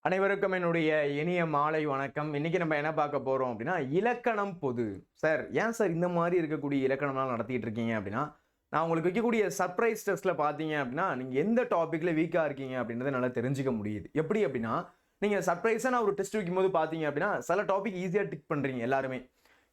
அனைவருக்கும் என்னுடைய இனிய மாலை வணக்கம். இன்னைக்கு நம்ம என்ன பார்க்க போறோம் அப்படின்னா, இலக்கணம் பொது. சார், ஏன் சார் இந்த மாதிரி இருக்கக்கூடிய இலக்கணம்லாம் நடத்திட்டு இருக்கீங்க அப்படின்னா, நான் உங்களுக்கு வைக்கக்கூடிய சர்ப்ரைஸ் டெஸ்ட்ல பார்த்தீங்க அப்படின்னா, நீங்க எந்த டாபிக்ல வீக்கா இருக்கீங்க அப்படின்றத என்னால தெரிஞ்சுக்க முடியுது. எப்படி அப்படின்னா, நீங்க சர்ப்ரைஸா நான் ஒரு டெஸ்ட் வைக்கும்போது பார்த்தீங்க அப்படின்னா, சில டாபிக் ஈஸியா டிக் பண்றீங்க எல்லாருமே.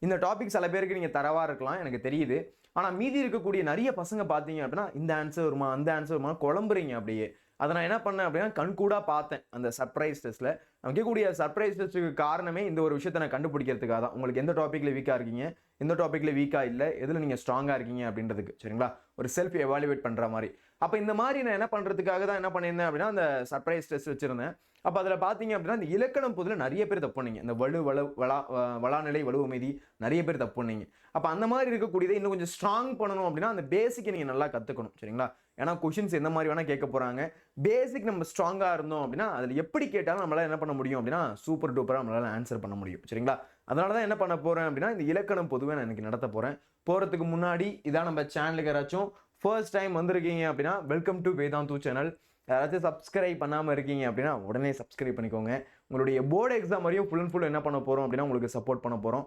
இந்த டாபிக் சில பேருக்கு நீங்க தரவா இருக்கலாம், எனக்கு தெரியுது. ஆனா மீதி இருக்கக்கூடிய நிறைய பசங்க பார்த்தீங்க அப்படின்னா, இந்த ஆன்சர் வருமா, அந்த ஆன்சர் வருமா குழம்புறீங்க அப்படியே. அத நான் என்ன பண்ணேன் அப்படின்னா, கண்கூடா பார்த்தேன் அந்த சர்ப்ரைஸ் டெஸ்ட்ல. வைக்கக்கூடிய சர்ப்ரைஸ் டெஸ்ட்டுக்கு காரணமே இந்த ஒரு விஷயத்த நான் கண்டுபிடிக்கிறதுக்காக தான். உங்களுக்கு எந்த டாபிக்ல வீக்கா இருக்கீங்க, எந்த டாபிக்ல வீக்கா இல்ல, எதுல நீங்க ஸ்ட்ராங்கா இருக்கீங்க அப்படின்றதுக்கு. சரிங்களா? ஒரு செல்ஃப் எவாலுவேட் பண்ற மாரி. அப்ப இந்த மாரி நான் என்ன பண்றதுக்காக தான் என்ன பண்ணியிருந்தேன் அப்படின்னா, அந்த சர்ப்ரைஸ் டெஸ்ட் வச்சிருந்தேன். அப்ப அதுல பார்த்தீங்க அப்படின்னா, இந்த இலக்கணம் பொதுல நிறைய பேர் தப்பு பண்ணீங்க. இந்த வலு வள வளா வளாநிலை, வலுவமைதி நிறைய பேர் தப்பு பண்ணீங்க. அப்ப அந்த மாரி இருக்கக்கூடியதை இன்னும் கொஞ்சம் ஸ்ட்ராங் பண்ணணும் அப்படின்னா, அந்த பேசிக்க நீங்க நல்லா கத்துக்கணும். சரிங்களா? ஏன்னா கொஸ்டின்ஸ் எந்த மாரி வேணா கேட்க போறாங்க. பேசிக் நம்ம ஸ்ட்ராங்கா இருந்தோம் அப்படின்னா, அதுல எப்படி கேட்டாலும் நம்மளால என்ன பண்ண முடியும் அப்படின்னா, சூப்பர் டூப்பரா நம்மளால ஆன்சர் பண்ண முடியும். சரிங்களா? அதனால தான் என்ன பண்ண போறேன் அப்படின்னா, இந்த இலக்கணம் பொதுவா நான் இன்னைக்கு நடத்த போறேன். போறதுக்கு முன்னாடி இதான் நம்ம சேனலுக்கு யாராச்சும் ஃபர்ஸ்ட் டைம் வந்திருக்கீங்க அப்படின்னா, வெல்கம் டு வேதாந்து சேனல். யாராச்சும் சப்ஸ்கிரைப் பண்ணாம இருக்கீங்க அப்படின்னா, உடனே சப்ஸ்கிரைப் பண்ணிக்கோங்க. உங்களுடைய போர்டு எக்ஸாம் வரையும் ஃபுல் அண்ட் ஃபுல் என்ன பண்ண போறோம் அப்படின்னா, உங்களுக்கு சப்போர்ட் பண்ண போறோம்.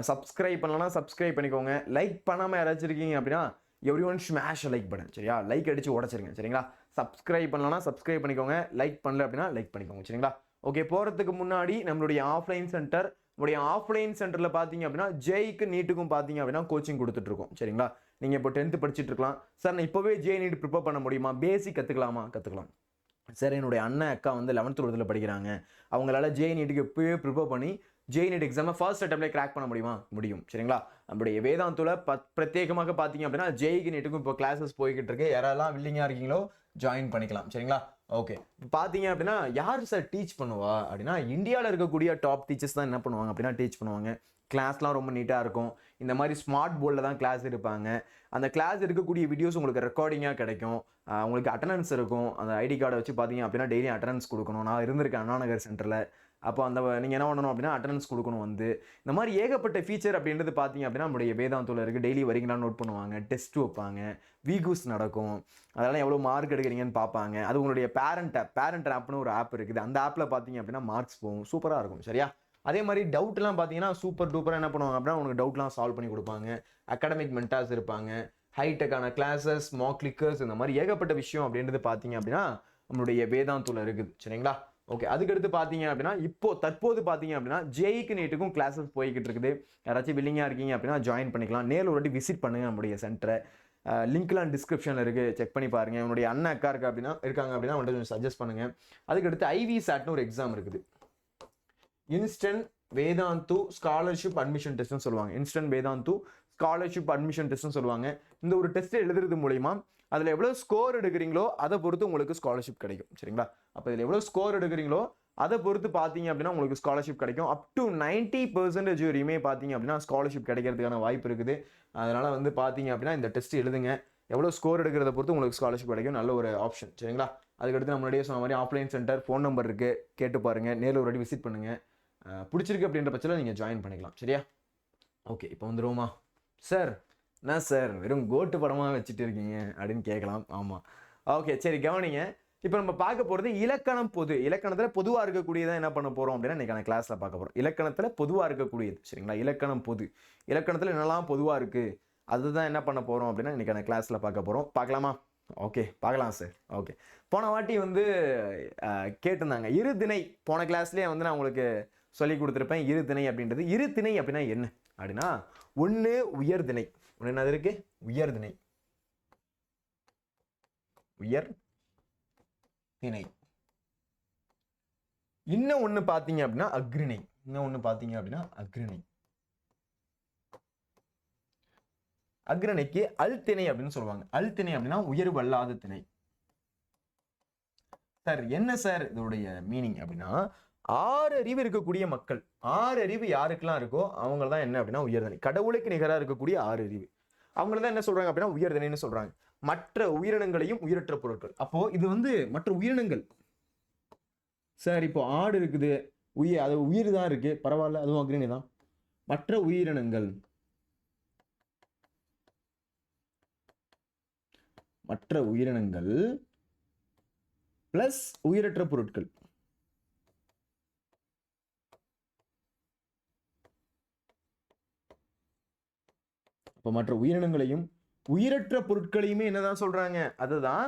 சப்ஸ்கிரைப் பண்ணலனா சப்ஸ்கிரைப் பண்ணிக்கோங்க. லைக் பண்ணாம யாராச்சும் இருக்கீங்க அப்படின்னா, எவ்ரிஒன் ஸ்மாஷ் லைக் பட்டன். சரியா? லைக் அடிச்சு உடைச்சிருங்க. சரிங்களா? சப்ஸ்கிரைப் பண்ணலனா சப்ஸ்கிரைப் பண்ணிக்கோங்க. லைக் பண்ணல அப்படின்னா லைக் பண்ணிக்கோங்க. சரிங்களா? ஓகே, போறதுக்கு முன்னாடி நம்மளுடைய ஆஃப்லைன் சென்டர், நம்மளுடைய ஆஃப்லைன் சென்டர்ல பார்த்தீங்க அப்படின்னா, ஜேஇக்கு நீட்டுக்கும் பார்த்தீங்க அப்படின்னா கோச்சிங் கொடுத்துட்டு இருக்கோம். சரிங்களா? நீங்க இப்போ 10th படிச்சிட்டு இருக்கலாம். சார், நான் இப்பவே ஜே நீட் ப்ரிப்பேர் பண்ண முடியுமா? பேசிக் கத்துக்கலாமா? கத்துக்கலாம். சார், என்னுடைய அண்ணன் அக்கா வந்து 11th 12th படிக்கிறாங்க. அவங்களால ஜே நீட்டுக்கு இப்பவே ப்ரிப்பேர் பண்ணி ஜே நீட் எக்ஸாமை ஃபர்ஸ்ட் அட்டெம்ப்ட்ல கிராக் பண்ண முடியுமா? முடியும். சரிங்களா? நம்மளுடைய வேதாந்துல பிரத்யேகமாக பார்த்தீங்க அப்படின்னா, ஜேஇக்கு நீட்டுக்கும் இப்போ கிளாஸஸ் போய்கிட்டு இருக்கு. யாரெல்லாம் வில்லிங்கா இருக்கீங்களோ ஜாயின் பண்ணிக்கலாம். சரிங்களா? ஓகே, இப்போ பார்த்தீங்க அப்படின்னா, யார் சார் டீச் பண்ணுவா அப்படின்னா, இந்தியாவில் இருக்கக்கூடிய டாப் டீச்சர்ஸ் தான் என்ன பண்ணுவாங்க அப்படின்னா டீச் பண்ணுவாங்க. கிளாஸ்லாம் ரொம்ப நீட்டாக இருக்கும். இந்த மாதிரி ஸ்மார்ட் போர்டில் தான் கிளாஸ் எடுப்பாங்க. அந்த கிளாஸ் எடுக்கக்கூடிய வீடியோஸ் உங்களுக்கு ரெக்கார்டிங்காக கிடைக்கும். உங்களுக்கு அட்டண்டன்ஸ் இருக்கும். அந்த ஐடி கார்டை வச்சு பார்த்தீங்க அப்படின்னா டெய்லி அட்டண்டன்ஸ் கொடுக்கணும். நான் இருந்திருக்கேன் அண்ணா நகர் சென்டரில். அப்போ அந்த நீங்கள் என்ன பண்ணணும் அப்படின்னா அட்டண்டன்ஸ் கொடுக்கணும் வந்து. இந்த மாதிரி ஏகப்பட்ட ஃபீச்சர் அப்படின்றது பார்த்தீங்க அப்படின்னா நம்மளுடைய வேதாந்தூல இருக்குது. டெய்லி வரீங்களா நோட் பண்ணுவாங்க, டெஸ்ட் வைப்பாங்க, வீகூஸ் நடக்கும். அதெல்லாம் எவ்வளோ மார்க் எடுக்கிறீங்கன்னு பார்ப்பாங்க. அது உங்களுடைய பேரண்ட் ஆப்னு ஒரு ஆப் இருக்குது. அந்த ஆப்பில் பார்த்தீங்க அப்படின்னா மார்க்ஸ் போகும். சூப்பராக இருக்கும். சரியா? அதே மாதிரி டவுட்லாம் பார்த்தீங்கன்னா சூப்பர் டூப்பராக என்ன பண்ணுவாங்க அப்படின்னா உங்களுக்கு டவுட்லாம் சால்வ் பண்ணி கொடுப்பாங்க. அகாடமிக் மென்டார்ஸ் இருப்பாங்க. ஹைடெக்கான கிளாஸஸ், மாக் கிளிக்கர்ஸ், இந்த மாதிரி ஏகப்பட்ட விஷயம் அப்படின்றது பார்த்தீங்க அப்படின்னா நம்மளுடைய வேதாந்தூல இருக்குது. சரிங்களா? ஓகே, அதுக்கடுத்து பார்த்தீங்க அப்படின்னா தற்போது பார்த்தீங்க அப்படின்னா ஜேஇக்கு நீட்டுக்கும் கிளாஸஸ் போய்கிட்டு இருக்குது. யாராச்சும் வில்லிங்காக இருக்கீங்க அப்படின்னா ஜாயின் பண்ணிக்கலாம். நேரில் ஒரு வாட்டி விசிட் பண்ணுங்க நம்மளுடைய சென்டரை. லிங்க்லாம் டிஸ்கிரிப்ஷனில் இருக்குது, செக் பண்ணி பாருங்கள். உங்களுடைய அண்ணன் அக்கா இருக்காங்க அப்படின்னா அவங்கள்ட்ட கொஞ்சம் சஜஸ்ட் பண்ணுங்கள். அதுக்கடுத்து ஐவி சாட்னு ஒரு எக்ஸாம் இருக்குது. இன்ஸ்டன்ட் வேதாந்து ஸ்காலர்ஷிப் அட்மிஷன் டெஸ்ட்னு சொல்லுவாங்க. இன்ஸ்டன்ட் வேதாந்து ஸ்காலர்ஷிப் அட்மிஷன் டெஸ்ட்னு சொல்லுவாங்க. இந்த ஒரு டெஸ்ட் எழுதுறது மூலயமா அதில் எவ்வளோ ஸ்கோர் எடுக்கிறீங்களோ அதை பொறுத்து உங்களுக்கு ஸ்காலர்ஷிப் கிடைக்கும். சரிங்களா? அப்போ இதில் எவ்வளோ ஸ்கோர் எடுக்கிறீங்களோ அதை பொறுத்து பார்த்தீங்க அப்படின்னா உங்களுக்கு ஸ்காலர்ஷிப் கிடைக்கும். அப் டு 90% வரையுமே பார்த்தீங்க அப்படின்னா ஸ்காலர்ஷிப் கிடைக்கிறதுக்கான வாய்ப்பு இருக்குது. அதனால் வந்து பார்த்தீங்க அப்படின்னா இந்த டெஸ்ட் எழுதுங்க. எவ்வளோ ஸ்கோர் எடுக்கிறத பொறுத்து உங்களுக்கு ஸ்காலர்ஷிப் கிடைக்கும். நல்ல ஒரு ஆப்ஷன். சரிங்களா? அதுக்கடுத்து நம்ம முன்னாடியே சொன்ன மாதிரி ஆஃப்லைன் சென்டர் ஃபோன் நம்பர் இருக்குது, கேட்டு பாருங்கள். நேரில் ஒரு வாட்டி விசிட் பண்ணுங்கள். பிடிச்சிருக்கு அப்படின்ற பட்சத்தில் நீங்கள் ஜாயின் பண்ணிக்கலாம். சரியா? ஓகே, இப்போ வந்துடுவோமா? சார், என்ன சார் வெறும் கோட்டு படமாக வச்சுட்டு இருக்கீங்க அப்படின்னு கேட்கலாம். ஆமாம். ஓகே, சரி, கவனிங்க. இப்போ நம்ம பார்க்க போகிறது இலக்கணம் பொது. இலக்கணத்தில் பொதுவாக இருக்கக்கூடியதான் என்ன பண்ண போகிறோம் அப்படின்னா இன்றைக்கான கிளாஸில் பார்க்க போகிறோம். இலக்கணத்தில் பொதுவாக இருக்கக்கூடியது. சரிங்களா? இலக்கணம் பொது. இலக்கணத்தில் என்னெல்லாம் பொதுவாக இருக்குது அதுதான் என்ன பண்ண போகிறோம் அப்படின்னா இன்றைக்கான கிளாஸில் பார்க்க போகிறோம். பார்க்கலாமா? ஓகே, பார்க்கலாம் சார். ஓகே, போன வாட்டி வந்து கேட்டிருந்தாங்க இருதிணை. போன கிளாஸ்லேயே வந்து நான் உங்களுக்கு சொல்லி கொடுத்துருப்பேன் இருதிணை அப்படின்றது. இருதிணை அப்படின்னா என்ன அப்படின்னா, ஒன்று உயர்திணை. ஒன்று என்னது இருக்கு? உயர்திணை. உயர் திணை. இன்னும் ஒன்று பார்த்தீங்க அப்படின்னா அக்ரிணை. இன்னும் ஒன்று பார்த்தீங்க அப்படின்னா அக்ரிணை. அக்ரணைக்கு அல்திணை அப்படின்னு சொல்லுவாங்க. அல்திணை அப்படின்னா உயர்வு அல்லாத திணை. சார், என்ன சார் இதோடைய மீனிங் அப்படின்னா, 6 அறிவு இருக்கக்கூடிய மக்கள், 6 அறிவு யாருக்கெல்லாம் இருக்கோ அவங்க தான் என்ன அப்படின்னா உயர்திணை. கடவுளுக்கு நிகராக இருக்கக்கூடிய 6 அறிவு அவங்கள தான் என்ன சொல்றாங்க அப்படின்னா உயர்திணைன்னு சொல்றாங்க. மற்ற உயிரினங்களையும் உயிரற்ற பொருட்கள். அப்போ இது வந்து மற்ற உயிரினங்கள். சார், இப்போ ஆடு இருக்குது, அது உயிர் தான் இருக்கு, பரவாயில்ல, அதுவும் அக்ரிணை தான். மற்ற உயிரினங்கள், மற்ற உயிரினங்கள் பிளஸ் உயிரற்ற பொருட்கள். அப்ப மற்ற உயிரினங்களையும் உயிரற்ற பொருட்களையுமே என்னதான் சொல்றாங்க, அதுதான்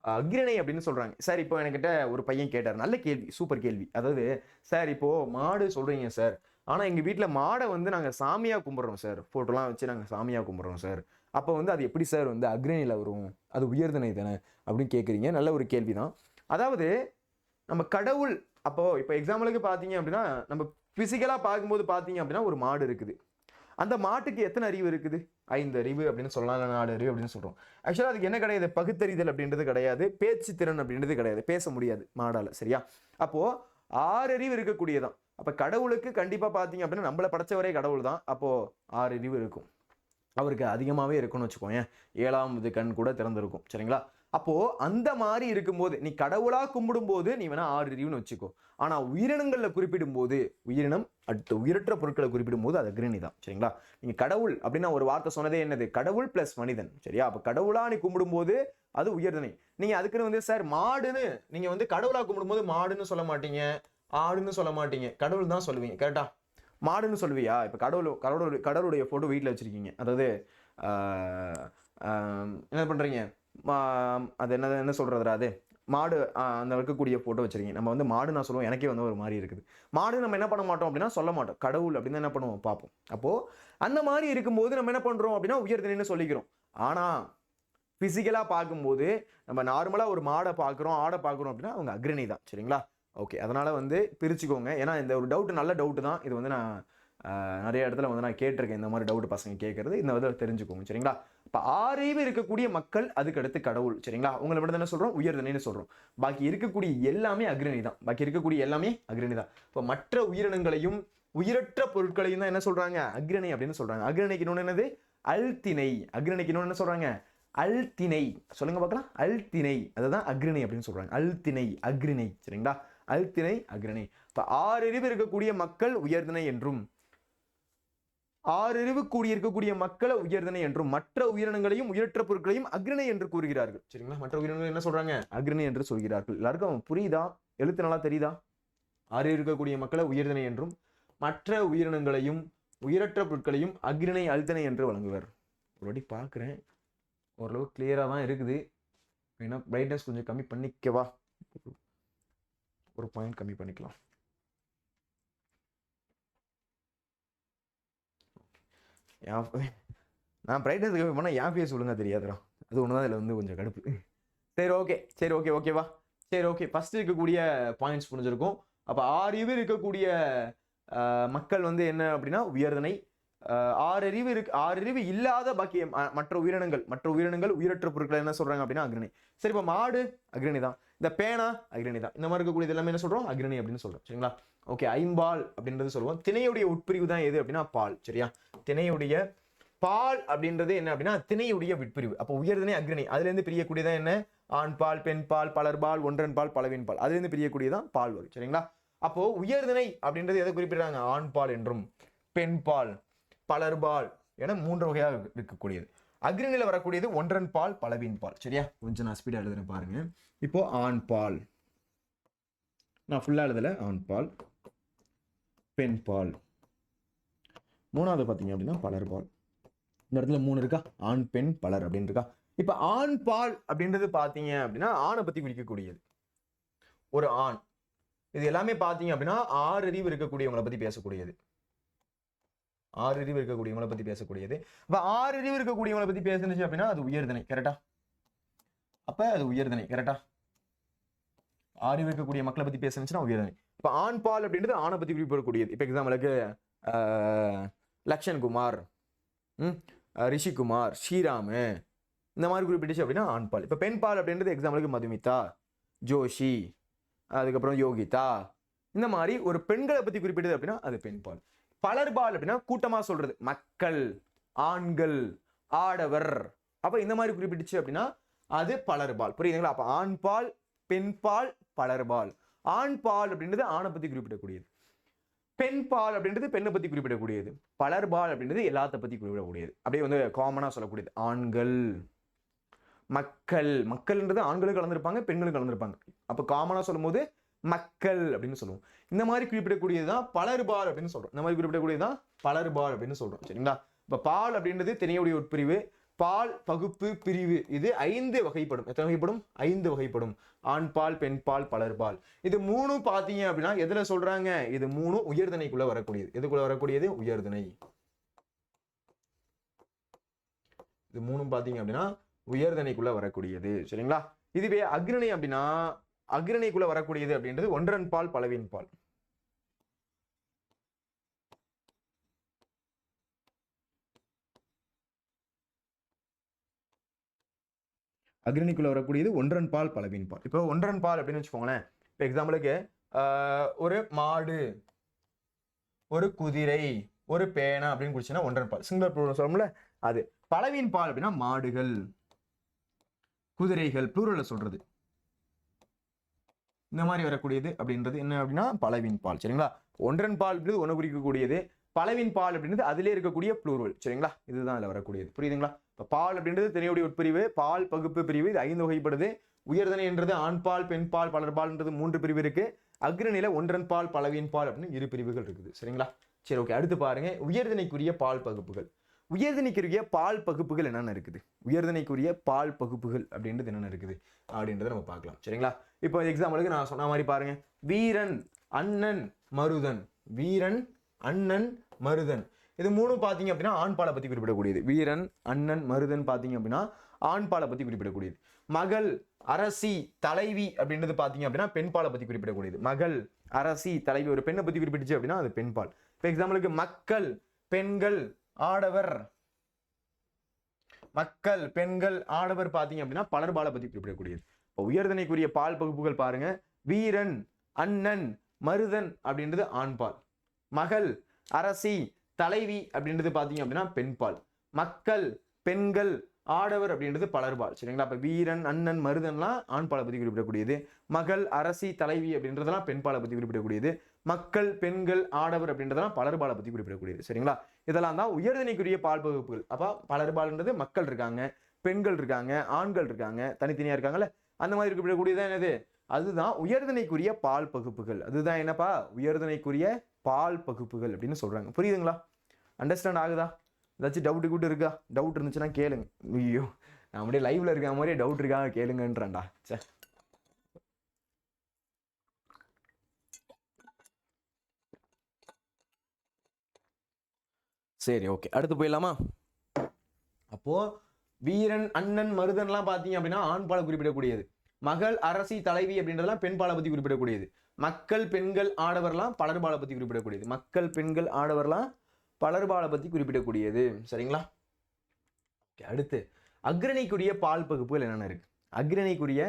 அக்ரிணை அப்படின்னு சொல்றாங்க. சார் இப்போ என்கிட்ட ஒரு பையன் கேட்டார், நல்ல கேள்வி, சூப்பர் கேள்வி. அதாவது சார் இப்போ மாடு சொல்றீங்க சார், ஆனா எங்க வீட்டுல மாடை வந்து நாங்க சாமியா கும்பிடுறோம் சார், போட்டோலாம் வச்சு நாங்க சாமியா கும்பிடுறோம் சார், அப்போ வந்து அது எப்படி சார் வந்து அக்ரிணையில வரும், அது உயர்திணை தானே அப்படின்னு கேட்குறீங்க. நல்ல ஒரு கேள்விதான். அதாவது நம்ம கடவுள், அப்போ இப்போ எக்ஸாம்பிளுக்கு பார்த்தீங்க அப்படின்னா நம்ம பிசிக்கலா பார்க்கும்போது பார்த்தீங்க அப்படின்னா ஒரு மாடு இருக்குது. அந்த மாட்டுக்கு எத்தனை அறிவு இருக்குது? 5 அறிவு அப்படின்னு சொல்லலாம், 4 அறிவு அப்படின்னு சொல்றோம். ஆக்சுவலா அதுக்கு என்ன கிடையாது, பகுத்தறிதல் அப்படின்றது கிடையாது, பேச்சு திறன் அப்படின்றது கிடையாது, பேச முடியாது மாடால. சரியா? அப்போ 6 அறிவு இருக்கக்கூடியதான். அப்ப கடவுளுக்கு கண்டிப்பா பாத்தீங்க அப்படின்னா நம்மள படைச்சவரே கடவுள் தான். அப்போ 6 அறிவு இருக்கும். அவருக்கு அதிகமாவே இருக்கும்னு வச்சுக்கோங்க, 7வது கண் கூட திறந்திருக்கும். சரிங்களா? அப்போ அந்த மாதிரி இருக்கும்போது நீ கடவுளா கும்பிடும் போது நீ வேணா 6 அறிவுன்னு வச்சுக்கோ. ஆனா உயிரினங்கள்ல குறிப்பிடும் போது, உயிரினம் அடுத்த உயிரற்ற பொருட்களை குறிப்பிடும் போது அது அக்ரிணை தான். சரிங்களா? நீங்க கடவுள் அப்படின்னா ஒரு வார்த்தை சொன்னதே என்னது, கடவுள் பிளஸ் மனிதன். சரியா? அப்ப கடவுளா நீ கும்பிடும் போது அது உயர்திணை. நீங்க அதுக்குன்னு வந்து சார் மாடுன்னு நீங்க வந்து கடவுளா கும்பிடும் போது மாடுன்னு சொல்ல மாட்டீங்க, ஆடுன்னு சொல்ல மாட்டீங்க, கடவுள் தான் சொல்லுவீங்க. கரெக்டா? மாடுன்னு சொல்லுவியா? இப்ப கடவுளுடைய போட்டோ வீட்டுல வச்சிருக்கீங்க, அதாவது என்ன பண்றீங்க, அது என்ன சொல்றதுடா, அது மாடு அந்த இருக்கக்கூடிய போட்டோ வச்சிருக்கீங்க. நம்ம வந்து மாடு நான் சொல்லுவோம், எனக்கே வந்து ஒரு மாதிரி இருக்குது. மாடு நம்ம என்ன பண்ண மாட்டோம் அப்படின்னா சொல்ல மாட்டோம், கடவுள் அப்படின்னு என்ன பண்ணுவோம் பார்ப்போம். அப்போ அந்த மாதிரி இருக்கும்போது நம்ம என்ன பண்றோம் அப்படின்னா உயர்திணைன்னு சொல்லிக்கிறோம். ஆனா பிசிக்கலா பார்க்கும்போது நம்ம நார்மலா ஒரு மாடை பார்க்குறோம், ஆடை பார்க்குறோம் அப்படின்னா அவங்க அக்ரிணை தான். சரிங்களா? ஓகே, அதனால வந்து பிரிச்சுக்கோங்க. ஏன்னா இந்த ஒரு டவுட் நல்ல டவுட் தான் இது, வந்து நான் நிறைய இடத்துல வந்து நான் கேட்டிருக்கேன் இந்த மாதிரி டவுட் பசங்க கேட்கறது, இந்த வந்து தெரிஞ்சுக்கோங்க. சரிங்களா? இப்போ 6 அறிவு இருக்கக்கூடிய மக்கள், அதுக்கு அடுத்து கடவுள். சரிங்களா? உங்களை விட என்ன சொல்றோம், உயர்திணைன்னு சொல்றோம். பாக்கி இருக்கக்கூடிய எல்லாமே அக்ரிணை தான். பாக்கி இருக்கக்கூடிய எல்லாமே அக்ரிணை தான். இப்போ மற்ற உயிரினங்களையும் உயிரற்ற பொருட்களையும் தான் என்ன சொல்றாங்க, அக்ரிணை அப்படின்னு சொல்றாங்க. அக்ரிணைக்கு இன்னொன்று என்னது, அல்திணை. அக்ரிணைக்கு இன்னொன்று என்ன சொல்றாங்க, அல்திணை. சொல்லுங்க பார்க்கலாம், அல்திணை, அதுதான் அக்ரிணை அப்படின்னு சொல்றாங்க. அல்திணை, அக்ரிணை. சரிங்களா? அல்திணை, அக்ரிணை. இப்ப 6 அறிவு இருக்கக்கூடிய மக்கள் உயர்திணை என்றும், 6 அறிவு கூடியிருக்கக்கூடிய மக்களை உயர்திணை என்றும், மற்ற உயிரினங்களையும் உயிரற்ற பொருட்களையும் அக்ரிணை என்று கூறுகிறார்கள். சரிங்களா? மற்ற உயிரினங்கள் என்ன சொல்றாங்க, அக்ரிணை என்று சொல்கிறார்கள். எல்லாருக்கும் புரியுதா? எழுத்து நல்லா தெரியுதா? 6 அறிவு இருக்கக்கூடிய மக்களை உயர்திணை என்றும், மற்ற உயிரினங்களையும் உயிரற்ற பொருட்களையும் அக்ரிணை அல்திணை என்று வழங்குவர். ஒரு வாட்டி பார்க்குறேன், ஓரளவு கிளியரா தான் இருக்குது. ஏன்னா பிரைட்னஸ் கொஞ்சம் கம்மி பண்ணிக்கவா, ஒரு பாயிண்ட் கம்மி பண்ணிக்கலாம். நான் பிரைட்னஸ் கம்மி பண்ணால் என் ஃபேஸ் ஒழுங்காக தெரியாதுடா, அது ஒன்று தான் இதில் வந்து கொஞ்சம் கடுப்பு. சரி ஓகே ஓகேவா. சரி ஓகே, ஃபர்ஸ்ட் இருக்கக்கூடிய பாயிண்ட்ஸ் புரிஞ்சிருக்கும். அப்போ 6 அறிவு இருக்கக்கூடிய மக்கள் வந்து என்ன அப்படின்னா உயர்திணை. 6 அறிவு இல்லாத பாக்கியம் மற்ற உயிரினங்கள் உயிரற்ற பொருட்கள் என்ன சொல்றாங்க அப்படின்னா அக்ரிணை. சரி, இப்போ மாடு அக்ரிணை தான், இந்த பேனா அக்ரிணை தான், இந்த மாதிரி இருக்கக்கூடியது எல்லாமே என்ன சொல்றோம், அக்ரிணை அப்படின்னு சொல்றோம். சரிங்களா? ஓகே, ஐம்பால் அப்படின்றது சொல்லுவோம். திணையுடைய உட்பிரிவு தான் எது அப்படின்னா பால். சரியா? திணையுடைய பால் அப்படின்றது என்ன அப்படின்னா திணையுடைய விட்பிரிவு. அப்போ உயர்திணை அக்ரிணை, அதுல இருந்து பிரியக்கூடியதான் என்ன, ஆண் பால், பெண் பால், பலர்பால், ஒன்றன் பால், பலவின் பால், அதுல இருந்து பிரியக்கூடியதான் பால் வரும். சரிங்களா? அப்போ உயர்திணை அப்படின்றது எதை குறிப்பிடுறாங்க, ஆண் பால் என்றும், பெண் பால், பலர்பால் என 3 வகையாக இருக்கக்கூடியது. அக்ரிணையில வரக்கூடியது ஒன்றன் பால், பலவின் பால். சரியா? கொஞ்சம் நான் ஸ்பீடா எழுதுறேன் பாருங்க. இப்போ ஆண் பால், நான் ஃபுல்லா எழுதல, ஆண் பால், பெண் பால். 3வது பாத்தீங்க அப்படின்னா பலர்பால். இந்த இடத்துல 3 இருக்கா, ஆண் பெண் பலர் அப்படின்னு இருக்கா. இப்ப ஆண் பால் அப்படின்றது பாத்தீங்க அப்படின்னா ஆணை பத்தி குறிக்கக்கூடியது, ஒரு ஆண். இது எல்லாமே பாத்தீங்க அப்படின்னா 6 அறிவு இருக்கக்கூடியவங்களை பத்தி பேசக்கூடியது. 6 அறிவு இருக்கக்கூடியவங்களை பத்தி பேசக்கூடியது. அப்ப 6 அறிவு இருக்கக்கூடியவங்களை பத்தி பேசுனுச்சு அப்படின்னா அது உயர்திணை. கரெக்டா? அப்ப அது உயர்திணை. கரெக்டா? 6 அறிவு இருக்கக்கூடிய மக்களை பத்தி பேசுனுச்சுன்னா உயர்திணை. இப்ப ஆண் பால் அப்படின்றது ஆணை பத்தி குறிப்பிடக்கூடியது. இப்ப எக்ஸாம்பிளுக்கு லக்ஷன்குமார், ரிஷிகுமார், ஸ்ரீராமு, இந்த மாதிரி குறிப்பிட்டுச்சு அப்படின்னா ஆண் பால். இப்ப பெண் பால் அப்படின்றது எக்ஸாம்பிளுக்கு மதுமிதா, ஜோஷி, அதுக்கப்புறம் யோகிதா, இந்த மாதிரி ஒரு பெண்களை பத்தி குறிப்பிடுது அப்படின்னா அது பெண் பால். பலர்பால் அப்படின்னா கூட்டமா சொல்றது, மக்கள், ஆண்கள், ஆடவர். அப்ப இந்த மாதிரி குறிப்பிட்டுச்சு அப்படின்னா அது பலர்பால். புரியுதுங்களா? அப்ப ஆண் பால், பெண் பால், பலர்பால். ஆண் பால் அப்படின்றது ஆணை பத்தி குறிப்பிடக்கூடியது, பெண் பால் அப்படின்றது பெண்ணை பத்தி குறிப்பிடக்கூடியது, பலர்பால் அப்படின்றது எல்லாத்த பத்தி குறிப்பிடக்கூடியது. அப்படியே வந்து காமனா சொல்லக்கூடியது ஆண்கள், மக்கள். மக்கள்ன்றது ஆண்களும் கலந்துருப்பாங்க, பெண்களும் கலந்துருப்பாங்க. அப்ப காமனா சொல்லும் போது மக்கள் அப்படின்னு சொல்லுவோம். இந்த மாதிரி குறிப்பிடக்கூடியதுதான் பலர்பால் அப்படின்னு சொல்றோம். இந்த மாதிரி குறிப்பிடக்கூடியதுதான் பலர்பால் அப்படின்னு சொல்றோம். சரிங்களா? இப்ப பால் அப்படின்றது திணையுடைய உட்பிரிவு, பால் பகுப்பு பிரிவு இது 5 வகைப்படும். எத்தனை வகைப்படும்? 5 வகைப்படும். ஆண் பால், பெண் பால், பலர்பால். இது 3 பாத்தீங்க அப்படின்னா எதுல சொல்றாங்க? இது 3 உயர்திணைக்குள்ள வரக்கூடியது. எதுக்குள்ள வரக்கூடியது? உயர்திணை. இது 3 பாத்தீங்க அப்படின்னா உயர்திணைக்குள்ள வரக்கூடியது. சரிங்களா? இதுவே அக்ரணை அப்படின்னா அக்ரணிக்குள்ள வரக்கூடியது அப்படின்றது ஒன்றன் பால் பலவின் பால். அக்ரணிக்குள்ள வரக்கூடியது ஒன்றன் பால் பலவின் பால். இப்போ ஒன்றன் பால் அப்படின்னு வச்சுக்கோங்களேன். இப்போ எக்ஸாம்பிளுக்கு ஒரு மாடு, ஒரு குதிரை, ஒரு பேனா அப்படின்னு குடிச்சுன்னா ஒன்றன் பால். சிங்குலர் ப்ளூரல் சொல்லணும்ல அது. பலவின் பால் அப்படின்னா மாடுகள், குதிரைகள், ப்ளூரல்ல சொல்றது. இந்த மாதிரி வரக்கூடியது அப்படின்றது என்ன அப்படின்னா பலவின் பால். சரிங்களா? ஒன்றன் பால் அப்படின்றது ஒன்று குறிக்கக்கூடியது, பலவின் பால் அப்படின்றது அதிலே இருக்கக்கூடிய ப்ளூரல். சரிங்களா? இதுதான் அதில் வரக்கூடியது. புரியுதுங்களா? இப்போ பால் அப்படின்றது திணையுடைய உட்பிரிவு, பால் பகுப்பு பிரிவு, இது 5 வகைப்படுது. உயர்திணை என்றது ஆண் பால், பெண் பால், பலர்பால்ன்றது 3 பிரிவு இருக்கு. அக்ரணியில ஒன்றன் பால் பலவின் பால் அப்படின்னு 2 பிரிவுகள் இருக்குது. சரிங்களா? சரி, ஓகே. அடுத்து பாருங்க உயர்திணைக்குரிய பால் பகுப்புகள். உயர்திணைக்குரிய பால் பகுப்புகள் என்னென்ன இருக்குது? உயர்திணைக்குரிய பால் பகுப்புகள் அப்படின்றது என்னென்ன இருக்குது அப்படின்றத நம்ம பார்க்கலாம். சரிங்களா? இப்போ எக்ஸாம்பிளுக்கு நான் சொன்ன மாதிரி பாருங்க, வீரன், அண்ணன், மருதன். வீரன், அண்ணன், மருதன். இது 3 பாத்தீங்க அப்படின்னா ஆண் பாலை பத்தி குறிப்பிடக்கூடியது. வீரன், அண்ணன், மருதன் பாத்தீங்க அப்படின்னா ஆண் பாலை பத்தி குறிப்பிடக்கூடியது. மகள், அரசி, தலைவி அப்படின்றது பாத்தீங்க அப்படின்னா பெண் பாலை பத்தி குறிப்பிடக்கூடியது. மகள், அரசி, தலைவி ஒரு பெண்ணை பத்தி குறிப்பிட்டுச்சு அப்படின்னா அது பெண் பால். இப்போ எக்ஸாம்பிளுக்கு மக்கள், பெண்கள், ஆடவர். மக்கள், பெண்கள், ஆடவர் பாத்தீங்க அப்படின்னா பலர்பாலை பத்தி குறிப்பிடக்கூடியது. இப்போ உயர்திணைக்குரிய பால் பகுப்புகள் பாருங்க, வீரன், அண்ணன், மருதன் அப்படின்றது ஆண் பால். மகள், அரசி, தலைவி அப்படின்றது பாத்தீங்க அப்படின்னா பெண் பால். மக்கள், பெண்கள், ஆடவர் அப்படின்றது பலர்பால். சரிங்களா? அப்ப வீரன், அண்ணன், மருதன்லாம் ஆண் பாலை பத்தி குறிப்பிடக்கூடியது. மகள், அரசி, தலைவி அப்படின்றதெல்லாம் பெண் பாலை பத்தி குறிப்பிடக்கூடியது. மக்கள், பெண்கள், ஆடவர் அப்படின்றதெல்லாம் பலர்பாலை பத்தி குறிப்பிடக்கூடியது. சரிங்களா? இதெல்லாம் தான் உயர்திணைக்குரிய பால் பகுப்புகள். அப்ப பலர்பால்ன்றது மக்கள் இருக்காங்க, பெண்கள் இருக்காங்க, ஆண்கள் இருக்காங்க, தனித்தனியா இருக்காங்கல்ல, அந்த மாதிரி குறிப்பிடக்கூடியதான் என்னது? அதுதான் உயர்திணைக்குரிய பால் பகுப்புகள். அதுதான் என்னப்பா? உயர்திணைக்குரிய பால் பகுப்புகள் அப்படின்னு சொல்றாங்க. புரியுதுங்களா? அண்டர்ஸ்டாண்ட் ஆகுதா? ஏதாச்சும் டவுட் கூட இருக்கா? டவுட் இருந்துச்சுன்னா கேளுங்க. ஐயோ, நான் அப்படியே லைவ்ல இருக்க மாதிரியே டவுட் இருக்கா கேளுங்கன்றான்டா. சரி, ஓகே. அடுத்து போயிடலாமா? அப்போ வீரன், அண்ணன், மருதன்லாம் பாத்தீங்க அப்படின்னா ஆண் பாலை குறிப்பிடக்கூடியது. மகள், அரசி, தலைவி அப்படின்றதெல்லாம் பெண் பாலை பத்தி குறிப்பிடக்கூடியது. மக்கள், பெண்கள், ஆடவர்லாம் பலர்பாலை பத்தி குறிப்பிடக்கூடியது. மக்கள், பெண்கள், ஆடவர்லாம் பலர்பாலை பத்தி குறிப்பிடக்கூடியது. சரிங்களா? அடுத்து அக்ரணிக்குரிய பால் பகுப்புகள் என்னென்ன இருக்கு? அக்ரணிக்குரிய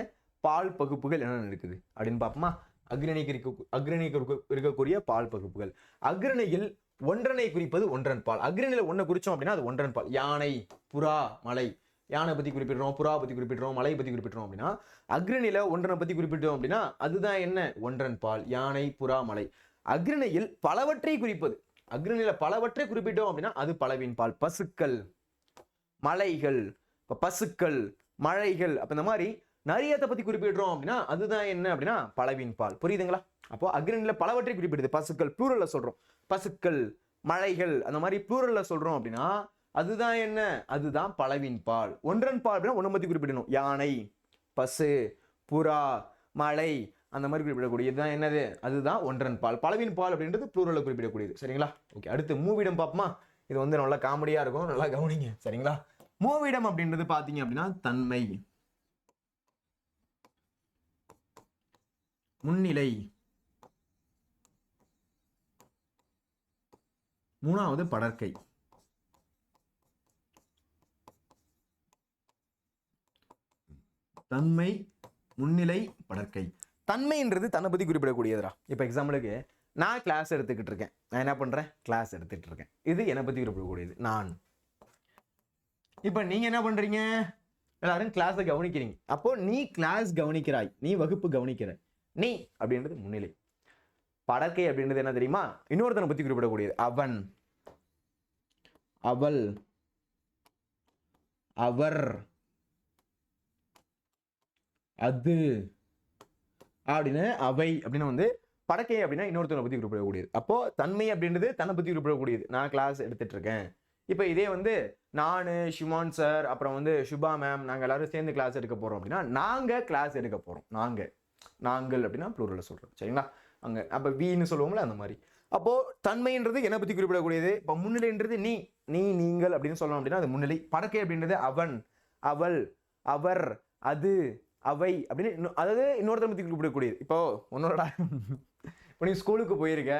பால் பகுப்புகள் என்னென்ன இருக்குது அப்படின்னு பார்ப்போமா? அக்ரணிக்கு இருக்கக்கூடிய பால் பகுப்புகள். அக்ரணியில் ஒன்றனை குறிப்பது ஒன்றன் பால். அக்ரணியில ஒன்றை குறிச்சோம் அப்படின்னா அது ஒன்றன் பால். யானை, புறா, மலை. யானை பத்தி குறிப்பிடுறோம், புறா பத்தி குறிப்பிடுறோம், மலை பத்தி குறிப்பிடுறோம் அப்படின்னா அக்ரணியில ஒன்றனை பத்தி குறிப்பிட்டோம் அப்படின்னா அதுதான் என்ன? ஒன்றன் பால். யானை, புறா, மலை. அக்ரணியில் பலவற்றை குறிப்பது, அக்ரணியில பலவற்றை குறிப்பிட்டோம் அப்படின்னா அது பலவின் பால். பசுக்கள், மலைகள், பசுக்கள், மழைகள், அப்ப இந்த மாதிரி நிறையத்தை பத்தி குறிப்பிடுறோம் அப்படின்னா அதுதான் என்ன அப்படின்னா பலவின் பால். புரியுதுங்களா? அப்போ அக்ரணியில பலவற்றை குறிப்பிடுது. பசுக்கள் ப்ளூரல்ல சொல்றோம், பசுக்கள், மழைகள், அந்த மாதிரி ப்ளூரல்ல சொல்றோம் அப்படின்னா அதுதான் என்ன? அதுதான் பலவின் பால். ஒன்றன் பால் அப்படின்னா ஒன்றை பத்தி குறிப்பிடணும். யானை, பசு, புறா, மலை, அந்த மாதிரி குறிப்பிடக்கூடியது தான் என்னது? அதுதான் ஒன்றன் பால். பலவின் பால் அப்படின்றது ப்ளூரல்ல குறிப்பிடக்கூடியது. சரிங்களா? ஓகே. அடுத்து மூவிடம் பார்ப்போமா? இது வந்து நல்லா காமெடியா இருக்கும், நல்லா கவனிங்க. சரிங்களா? மூவிடம் அப்படின்றது பாத்தீங்க அப்படின்னா தன்மை, முன்னிலை, மூணாவது படர்க்கை. தன்மை, முன்னிலை, படர்க்கை. தன்மைன்றது தன்னை பத்தி குறிப்பிடக்கூடியதுரா. இப்ப எக்ஸாம்பிளுக்கு நான் கிளாஸ் எடுத்துக்கிட்டு இருக்கேன். நான் என்ன பண்றேன்? கிளாஸ் எடுத்துட்டு இருக்கேன். இது என்னை பத்தி குறிப்பிடக்கூடியது, நான். இப்ப நீங்க என்ன பண்றீங்க? எல்லாரும் கிளாஸை கவனிக்கிறீங்க. அப்போ நீ கிளாஸ் கவனிக்கிறாய், நீ வகுப்பு கவனிக்கிற. நீ அப்படின்றது முன்னிலை. படர்க்கை அப்படின்றது என்ன தெரியுமா? இன்னொருத்தனை பத்தி குறிப்பிடக்கூடியது. அவன், அவள், அவர், அது அப்படின்னு அவை அப்படின்னு வந்து படக்கை அப்படின்னா இன்னொருத்தனை பத்தி குறிப்பிடக்கூடியது. அப்போ தன்மை அப்படின்றது தன்னை பத்தி குறிப்பிடக்கூடியது. நான் கிளாஸ் எடுத்துட்டு இருக்கேன், இப்போ இதே வந்து நான், ஷிமான் சார், அப்புறம் வந்து சுபா மேம், நாங்கள் எல்லாரும் சேர்ந்து கிளாஸ் எடுக்க போகிறோம் அப்படின்னா நாங்கள் கிளாஸ் எடுக்க போகிறோம். நாங்கள் அப்படின்னா ப்ளூரலில் சொல்கிறோம். சரிங்களா? அங்கே அப்போ வீன்னு சொல்லுவோம்ல, அந்த மாதிரி. அப்போது தன்மைன்றது என்னை பற்றி குறிப்பிடக்கூடியது. இப்போ முன்னிலைன்றது நீ, நீங்கள் அப்படின்னு சொல்லணும் அப்படின்னா அது முன்னிலை. படக்கை அப்படின்றது அவன், அவள், அவர், அது, அவை அப்படின்னு, அதாவது இன்னொருத்தரை பற்றி குறிப்பிடக்கூடியது. இப்போ உன்னோட இப்போ நீ ஸ்கூலுக்கு போயிருக்க,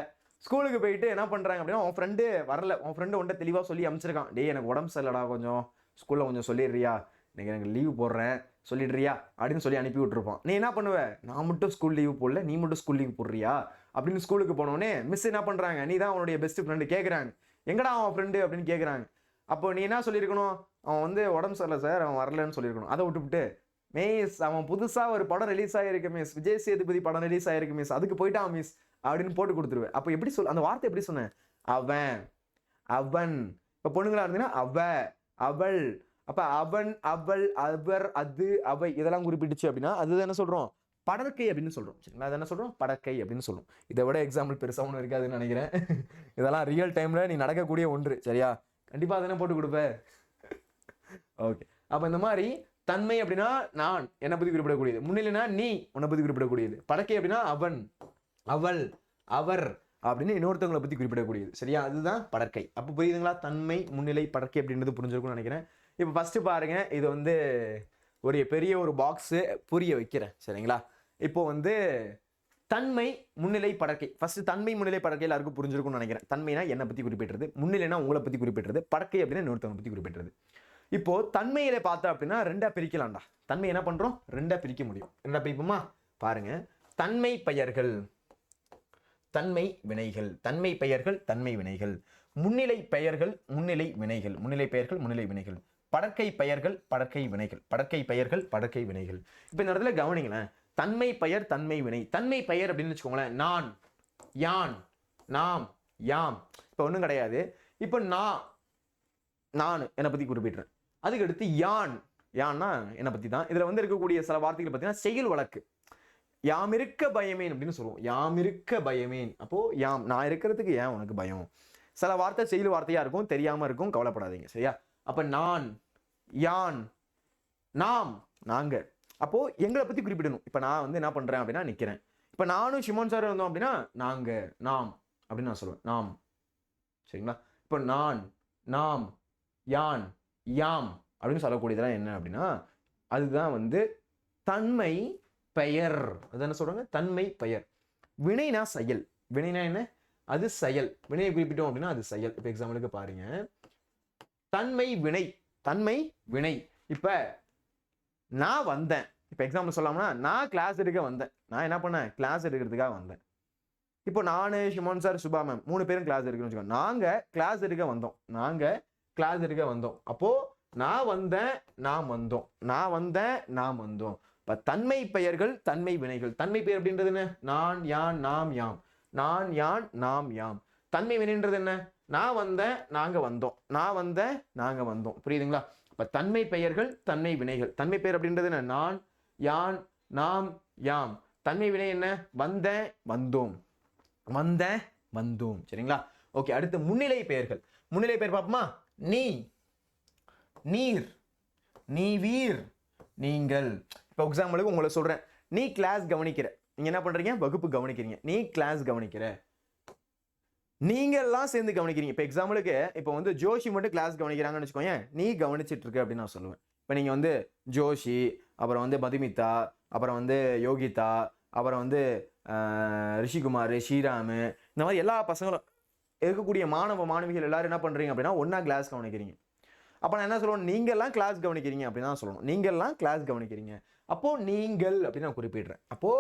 ஸ்கூலுக்கு போயிட்டு என்ன பண்ணுறாங்க அப்படின்னா உன் ஃப்ரெண்டு வரல, உன் ஃப்ரெண்டு ஒன்றை தெளிவாக சொல்லி அனுப்பிச்சிருக்கான். டே எனக்கு உடம்பு சரியில்லடா, கொஞ்சம் ஸ்கூலில் கொஞ்சம் சொல்லிடுறியா, இன்னைக்கு எனக்கு லீவு போடுறேன் சொல்லிடுறியா அப்படின்னு சொல்லி அனுப்பி விட்டுருப்பான். நீ என்ன பண்ணுவ, நான் மட்டும் ஸ்கூல் லீவு போடல, நீ மட்டும் ஸ்கூல் லீவ் போடுறியா அப்படின்னு ஸ்கூலுக்கு போனோடனே மிஸ் என்ன பண்ணுறாங்க, நீ தான் அவனுடைய பெஸ்ட் ஃப்ரெண்டு, கேட்குறாங்க எங்கடா அவன் ஃப்ரெண்டு அப்படின்னு கேட்குறாங்க. அப்போ நீ என்ன சொல்லியிருக்கணும், அவன் வந்து உடம்பு சரியில்லை சார், அவன் வரலன்னு சொல்லியிருக்கணும். அதை விட்டுவிட்டு மிஸ் அவன் புதுசாக ஒரு படம் ரிலீஸ் ஆகிருக்கு மிஸ், விஜய் சேதுபதி படம் ரிலீஸ் ஆகிருக்கு மிஸ், அதுக்கு போயிட்டான் மிஸ் அப்படின்னு போட்டு கொடுத்துருவேன். அப்போ எப்படி அந்த வார்த்தை எப்படி சொன்னேன், அவன், அவன். இப்போ பொண்ணுங்களா இருந்தீங்கன்னா அவ, அவள். அப்போ அவன், அவள், அவர், அது, அவை இதெல்லாம் குறிப்பிட்டுச்சு அப்படின்னா அது என்ன சொல்கிறோம், படற்கை அப்படின்னு சொல்கிறோம். சரிங்களா? அது என்ன சொல்கிறோம், படற்கை அப்படின்னு சொல்லுவோம். இதை விட எக்ஸாம்பிள் பெருசாக ஒன்றும் இருக்காதுன்னு நினைக்கிறேன். இதெல்லாம் ரியல் டைமில் நீ நடக்கக்கூடிய ஒன்று. சரியா? கண்டிப்பாக அதெல்லாம் போட்டு கொடுப்பேன். ஓகே. அப்போ இந்த மாதிரி தன்மை அப்படின்னா நான், என்னை பற்றி குறிப்பிடக்கூடியது. முன்னிலைனா நீ, உன்னை பற்றி குறிப்பிடக்கூடியது. படக்கை அப்படின்னா அவன், அவள், அவர் அப்படின்னு இன்னொருத்தவங்களை பற்றி குறிப்பிடக்கூடியது. சரியா? அதுதான் படற்கை. அப்போ புரியுதுங்களா? தன்மை, முன்னிலை, படற்கை அப்படின்றது புரிஞ்சிருக்கும்னு நினைக்கிறேன். இப்போ ஃபஸ்ட்டு பாருங்க, இது வந்து ஒரு பெரிய ஒரு பாக்ஸு புரிய வைக்கிறேன். சரிங்களா? இப்போ வந்து தன்மை, முன்னிலை, படற்கை. ஃபர்ஸ்ட் தன்மை, முன்னிலை, படற்கை எல்லாருக்கும் புரிஞ்சிருக்கும்னு நினைக்கிறேன். தன்மைனா என்னை பற்றி குறிப்பிடுறது, முன்னிலைனா உங்களை பற்றி குறிப்பிடுறது, படற்கை அப்படின்னா இன்னொருத்தவங்களை பற்றி குறிப்பிடுறது. இப்போ தன்மையில பார்த்தா அப்படின்னா ரெண்டா பிரிக்கலாம்டா. தன்மை என்ன பண்றோம், ரெண்டா பிரிக்க முடியும். ரெண்டா பிரிப்போமா? பாருங்க, தன்மை பெயர்கள், தன்மை வினைகள், தன்மை பெயர்கள், தன்மை வினைகள், முன்னிலை பெயர்கள், முன்னிலை வினைகள், முன்னிலை பெயர்கள், முன்னிலை வினைகள், படற்கை பெயர்கள், படற்கை வினைகள், படற்கை பெயர்கள், படற்கை வினைகள். இப்போ இந்த இடத்துல கவனிங்களேன், தன்மை பெயர், தன்மை வினை. தன்மை பெயர் அப்படின்னு வச்சுக்கோங்களேன், நான், யான், நாம், யாம். இப்போ ஒன்றும் கிடையாது. இப்போ நான் என்னை பற்றி குறிப்பிடுறேன். அதுக்கு அடுத்து யான்னா என்னை பற்றி தான். இதில் வந்து இருக்கக்கூடிய சில வார்த்தைகள் பார்த்தீங்கன்னா செயல் வழக்கு. யாம் இருக்க பயமேன் அப்படின்னு சொல்லுவோம். யாம் இருக்க பயமேன். அப்போ யாம், நான் இருக்கிறதுக்கு ஏன் உனக்கு பயம். சில வார்த்தை செயல் வார்த்தையா இருக்கும், தெரியாம இருக்கும், கவலைப்படாதீங்க. சரியா? அப்ப நான், யான், நாம், நாங்க. அப்போ எங்களை பத்தி குறிப்பிடணும். இப்ப நான் வந்து என்ன பண்றேன் அப்படின்னா நிக்கிறேன். இப்ப நானும் ஷிமான் சார் இருந்தோம் அப்படின்னா நாங்க, நாம் அப்படின்னு நான் சொல்லுவேன். நாம். சரிங்களா? இப்போ நான், நாம், யான், யாம் அப்படின்னு சொல்லக்கூடியதெல்லாம் என்ன அப்படின்னா அதுதான் வந்து தன்மை பெயர். அது என்ன சொல்றாங்க, தன்மை பெயர். வினைனா செயல். வினைனா என்ன, அது செயல். வினையை குறிப்பிட்டோம் அப்படின்னா அது செயல். இப்போ எக்ஸாம்பிளுக்கு பாருங்க, தன்மை வினை, தன்மை வினை. இப்ப நான் வந்தேன். இப்போ எக்ஸாம்பிள் சொல்லலாம்னா நான் கிளாஸ் எடுக்க வந்தேன். நான் என்ன பண்ணேன், கிளாஸ் எடுக்கிறதுக்காக வந்தேன். இப்போ நான், ஷிமான் சார், சுபா மேம் 3 பேரும் கிளாஸ் எடுக்கணும்னு வச்சுக்கோங்க. நாங்க கிளாஸ் எடுக்க வந்தோம். நாங்க கிளாஸ் எடுக்க வந்தோம். அப்போ நான் வந்தேன், நாம் வந்தோம். நான் வந்தேன், நாம் வந்தோம். இப்போ தன்மை பெயர்கள், தன்மை வினைகள். தன்மை பெயர் அப்படின்றது என்ன, நான், யான், நாம், யாம். நான், யான், நாம், யாம். தன்மை வினைன்றது என்ன, நான் வந்தேன், நாங்க வந்தோம். நான் வந்தேன், நாங்க வந்தோம். புரியுதுங்களா? இப்போ தன்மை பெயர்கள், தன்மை வினைகள். தன்மை பெயர் அப்படின்றது என்ன, நான், யான், நாம், யாம். தன்மை வினை என்ன, வந்தேன், வந்தோம். வந்தேன், வந்தோம். சரிங்களா? ஓகே. அடுத்து முன்னிலை பெயர்கள். முன்னிலை பெயர் பார்ப்போமா? நீ, நீர், நீ வீர், நீங்கள். இப்போ எக்ஸாம்பிளுக்கு உங்களை சொல்றேன், நீ கிளாஸ் கவனிக்கிற. நீங்க என்ன பண்றீங்க, வகுப்பு கவனிக்கிறீங்க. நீ கிளாஸ் கவனிக்கிற. நீங்க எல்லாம் சேர்ந்து கவனிக்கிறீங்க. இப்போ எக்ஸாம்பிளுக்கு இப்போ வந்து ஜோஷி மட்டும் கிளாஸ் கவனிக்கிறாங்கன்னு வச்சுக்கோங்க, நீ கவனிச்சிட்டு இருக்க அப்படின்னு நான் சொல்லுவேன். இப்போ நீங்க வந்து ஜோஷி, அப்புறம் வந்து மதுமிதா, அப்புறம் வந்து யோகிதா, அப்புறம் வந்து ரிஷிகுமார், ஸ்ரீராமு, இந்த மாதிரி எல்லா பசங்களும் இருக்கக்கூடிய மாணவ மாணவிகள் எல்லாரும் என்ன பண்றீங்க அப்படின்னா ஒன்னா கிளாஸ் கவனிக்கிறீங்க. அப்போ நான் என்ன சொல்லணும், நீங்கள்லாம் கிளாஸ் கவனிக்கிறீங்க அப்படின்னு தான் சொல்லணும். நீங்கள்லாம் கிளாஸ் கவனிக்கிறீங்க. அப்போ நீங்கள் அப்படின்னு நான் குறிப்பிடுறேன். அப்போ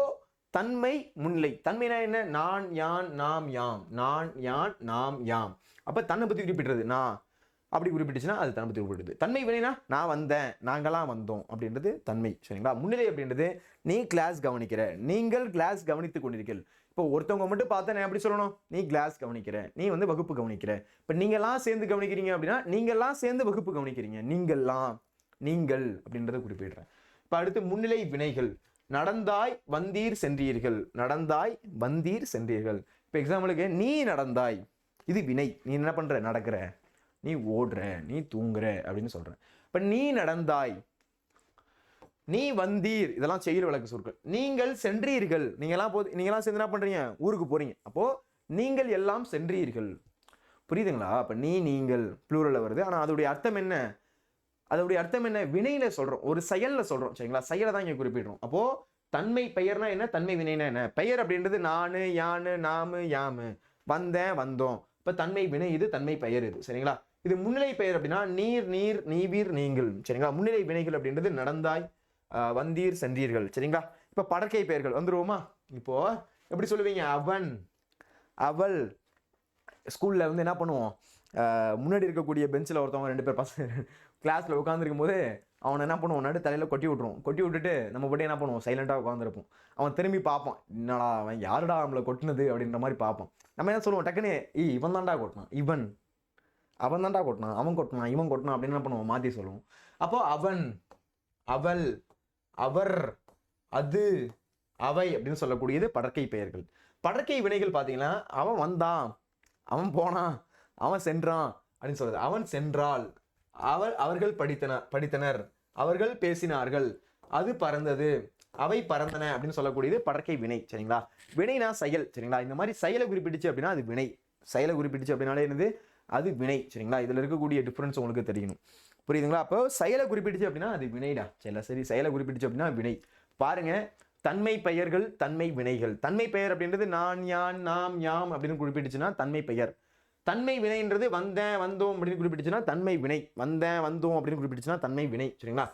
தன்மை முன்னிலை. தன்மைனா என்ன, நான், யான், நாம், யாம். நான், யான், நாம், யாம். அப்போ தன்னை பற்றி குறிப்பிடுறது நான் அப்படி குறிப்பிட்டுச்சுன்னா அது தன்னை பற்றி குறிப்பிடுது. தன்மை வினைனா நான் வந்தேன், நாங்களாம் வந்தோம் அப்படின்றது தன்மை. சரிங்களா? முன்னிலை அப்படின்றது நீ கிளாஸ் கவனிக்கிற, நீங்கள் கிளாஸ் கவனித்து கொண்டிருக்கீர்கள். இப்போ ஒருத்தவங்க மட்டும் பார்த்தா நான் எப்படி சொல்லணும், நீ கிளாஸ் கவனிக்கிற, நீ வந்து வகுப்பு கவனிக்கிற. இப்போ நீங்கள்லாம் சேர்ந்து கவனிக்கிறீங்க அப்படின்னா நீங்கள்லாம் சேர்ந்து வகுப்பு கவனிக்கிறீங்க. நீங்கள்லாம், நீங்கள் அப்படின்றத குறிப்பிடுறேன். இப்போ அடுத்து முன்னிலை வினைகள். நடந்தாய், வந்தீர், சென்றீர்கள். நடந்தாய், வந்தீர், சென்றீர்கள். இப்போ எக்ஸாம்பிளுக்கு நீ நடந்தாய், இது வினை. நீ என்ன பண்ற, நடக்கிற. நீ ஓடுற, நீ தூங்குற அப்படின்னு சொல்றேன். இப்ப நீ நடந்தாய், நீ வந்தீர், இதெல்லாம் செயல் விளக்கு சொற்கள். நீங்கள் சென்றீர்கள், நீங்கெல்லாம் சேர்ந்து என்ன பண்றீங்க, ஊருக்கு போறீங்க. அப்போ நீங்கள் எல்லாம் சென்றீர்கள். புரியுதுங்களா? அப்ப நீ நீங்கள் ப்ளூரல்ல வருது. ஆனா அதோடைய அர்த்தம் என்ன? அதோடைய அர்த்தம் என்ன? வினையில சொல்றோம், ஒரு செயல்ல சொல்றோம். சரிங்களா? செயலை தான் இங்க குறிப்பிடுறோம். அப்போ தன்மை பெயர்னா என்ன, தன்மை வினைனா என்ன? பெயர் அப்படின்றது நானு, யானு, நாமு, யாமு, வந்தேன், வந்தோம். இப்ப தன்மை வினை இது, தன்மை பெயர் இது. சரிங்களா? இது முன்னிலை பெயர் அப்படின்னா நீர், நீர், நீவீர், நீங்கள். சரிங்களா? முன்னிலை வினைகள் அப்படின்றது நடந்தாய், வந்தீர், சென்றீர்கள். சரிங்களா? இப்ப படற்கை பெயர்கள் வந்துருவோமா? இப்போ எப்படி சொல்லுவீங்க? அவன், அவள். ஸ்கூல்ல வந்து என்ன பண்ணுவோம், முன்னாடி இருக்கக்கூடிய பெஞ்சில் ஒருத்தவங்க 2 பேர் பசங்க கிளாஸ்ல உட்காந்துருக்கும் போது அவனை என்ன பண்ணுவோம், நடு தலையில கொட்டி விட்டுருவோம். கொட்டி விட்டுட்டு நம்ம போட்டு என்ன பண்ணுவோம், சைலண்டா உட்காந்துருப்போம். அவன் திரும்பி பார்ப்பான், என்னடா அவன் யாருடா நம்மளை கொட்டினது அப்படின்ற மாதிரி பார்ப்போம். நம்ம என்ன சொல்லுவோம், டக்குன்னு இவன் தான்டா கொட்டினான், அவன் தான்டா கொட்டினான், அவன் கொட்டினான், இவன் கொட்டினான் அப்படின்னு என்ன பண்ணுவோம், மாத்தி சொல்லுவோம். அப்போ அவன், அவள், அவர், அது, அவை அப்படின்னு சொல்லக்கூடியது படற்கை பெயர்கள். படற்கை வினைகள் பார்த்தீங்கன்னா அவன் வந்தான், அவன் போனான், அவன் சென்றான் அப்படின்னு சொல்றது. அவன் சென்றாள், அவர்கள் படித்தனர், அவர்கள் பேசினார்கள், அது பறந்தது, அவை பறந்தன அப்படின்னு சொல்லக்கூடியது படற்கை வினை. சரிங்களா? வினைனா செயல். சரிங்களா? இந்த மாதிரி செயலை குறிப்பிட்டுச்சு அப்படின்னா அது வினை. செயலை குறிப்பிட்டுச்சு அப்படின்னாலே என்னது, அது வினை. சரிங்களா? இதுல இருக்கக்கூடிய டிஃபரன்ஸ் உங்களுக்கு தெரியணும். புரியுதுங்களா? அப்போ செயலை குறிப்பிட்டுச்சு அப்படின்னா அது வினைடா. சரி, செயலை குறிப்பிட்டுச்சு அப்படின்னா வினை. பாருங்க, தன்மை பெயர்கள், தன்மை வினைகள். தன்மை பெயர் அப்படின்றது நான், யான், நாம், யாம் அப்படின்னு குறிப்பிட்டுச்சுன்னா தன்மை பெயர். தன்மை வினைன்றது வந்தேன், வந்தோம் அப்படின்னு குறிப்பிட்டுச்சுன்னா தன்மை வினை. வந்தேன், வந்தோம் அப்படின்னு குறிப்பிட்டுச்சுன்னா தன்மை வினை. சரிங்களா?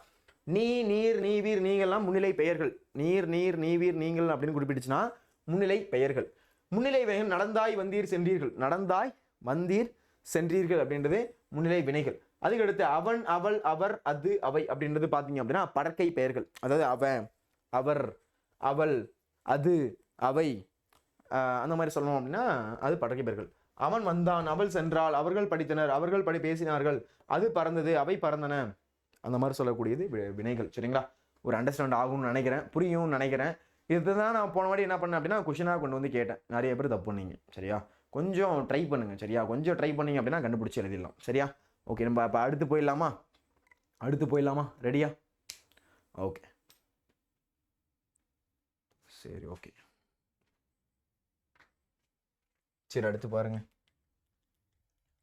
நீ, நீர், நீவீர், நீங்கள்லாம் முன்னிலை பெயர்கள். நீர், நீர், நீவீர், நீங்கள் அப்படின்னு குறிப்பிட்டுச்சுன்னா முன்னிலை பெயர்கள். முன்னிலை வினைகள் நடந்தாய், வந்தீர், சென்றீர்கள். நடந்தாய், வந்தீர், சென்றீர்கள் அப்படின்றது முன்னிலை வினைகள். அதுக்கடுத்து அவன், அவள், அவர், அது, அவை அப்படின்றது பார்த்தீங்க அப்படின்னா படற்கை பெயர்கள். அதாவது அவன், அவர், அவள், அது, அவை, அந்த மாதிரி சொல்லணும் அப்படின்னா அது படற்கை பெயர்கள். அவன் வந்தான், அவள் சென்றாள், அவர்கள் படித்தனர், அவர்கள் பேசினார்கள், அது பறந்தது, அவை பறந்தன, அந்த மாதிரி சொல்லக்கூடியது வினைகள். சரிங்களா? ஒரு அண்டர்ஸ்டாண்ட் ஆகும்னு நினைக்கிறேன், புரியும்னு நினைக்கிறேன். இதுதான் நான் போன வாட்டி என்ன பண்ணேன் அப்படின்னா கொஷினாக கொண்டு வந்து கேட்டேன். நிறைய பேர் தப்பு பண்ணீங்க. சரியா? கொஞ்சம் ட்ரை பண்ணுங்க. சரியா? கொஞ்சம் ட்ரை பண்ணீங்க அப்படின்னா கண்டுபிடிச்சி எழுதிடலாம். சரியா? ஓகே, நம்ம இப்போ அடுத்து போயிடலாமா? ரெடியா? ஓகே, சரி, ஓகே. சரி, அடுத்து பாருங்க.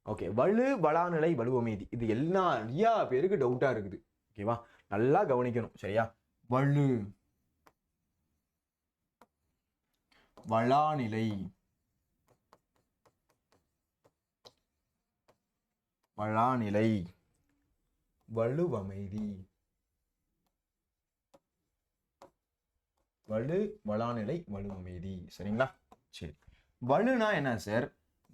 ஓகே, வலு, வளாநிலை, வலுவமைதி. இது நிறைய பேருக்கு டவுட்டா இருக்குது. ஓகேவா? நல்லா கவனிக்கணும். சரியா? வலு, வளாநிலை, வலுவமைதி. வலு, வளாநிலை, வலுவமைதி. சரிங்களா? சரி, வலுனா என்ன சார்,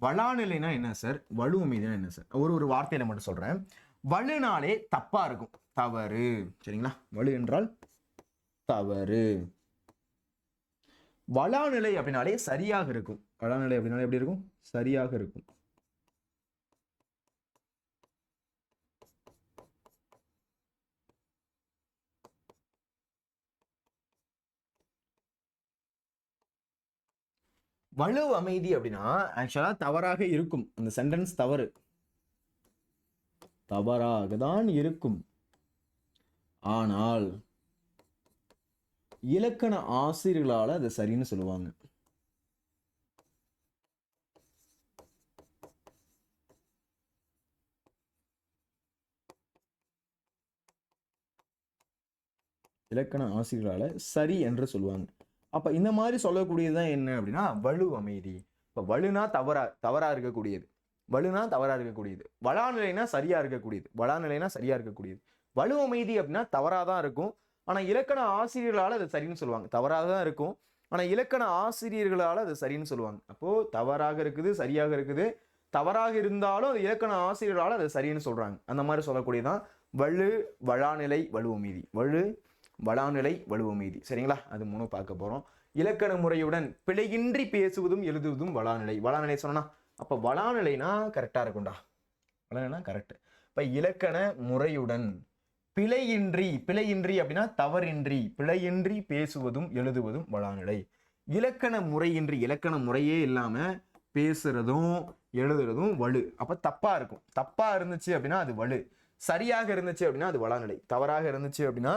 வளாநிலைனா என்ன சார், வலுவமைதினா என்ன சார்? ஒரு வார்த்தையில மட்டும் சொல்றேன். வலுனாலே தப்பா இருக்கும், தவறு. சரிங்களா? வலு என்றால் தவறு. வளாநிலை அப்படின்னாலே சரியாக இருக்கும். வளாநிலை அப்படின்னாலே எப்படி இருக்கும்? சரியாக இருக்கும். வலு அமைதி அப்படின்னா ஆக்சுவலா தவறாக இருக்கும். அந்த சென்டென்ஸ் தவறாக தான் இருக்கும். ஆனால் இலக்கண ஆசிரியர்களால அதை சரின்னு சொல்லுவாங்க. இலக்கண ஆசிரியர்களால சரி என்று சொல்லுவாங்க. அப்ப இந்த மாதிரி சொல்லக்கூடியதுதான் என்ன அப்படின்னா வலு அமைதி. இப்ப வலுனா தவறா இருக்கக்கூடியது. வளாநிலைனா சரியா இருக்கக்கூடியது. வலு அமைதி அப்படின்னா தவறாதான் இருக்கும். ஆனா இலக்கண ஆசிரியர்களால அது சரின்னு சொல்லுவாங்க. தவறாதான் இருக்கும், ஆனா இலக்கண ஆசிரியர்களால அது சரின்னு சொல்லுவாங்க. அப்போ தவறாக இருக்குது, சரியாக இருக்குது. தவறாக இருந்தாலும் அது இலக்கண ஆசிரியர்களால அது சரின்னு சொல்றாங்க. அந்த மாதிரி சொல்லக்கூடியதான் வலு, வளாநிலை, வலுவமைதி. வலு, வளாநிலை, வலுவமைதி. சரிங்களா? அது 3 பார்க்க போறோம். இலக்கண முறையுடன் பிழையின்றி பேசுவதும் எழுதுவதும் வளாநிலை சொன்னா, அப்ப வளாநிலைனா கரெக்டா இருக்கும்டா. வளாநிலைனா கரெக்ட். இப்ப இலக்கண முறையுடன் பிழையின்றி அப்படின்னா தவறின்றி, பிழையின்றி பேசுவதும் எழுதுவதும் வளாநிலை. இலக்கண முறையின்றி, இலக்கண முறையே இல்லாம பேசுறதும் எழுதுறதும் வலு. அப்ப தப்பா இருக்கும். தப்பா இருந்துச்சு அப்படின்னா அது வலு, சரியாக இருந்துச்சு அப்படின்னா அது வளாநிலை, தவறாக இருந்துச்சு அப்படின்னா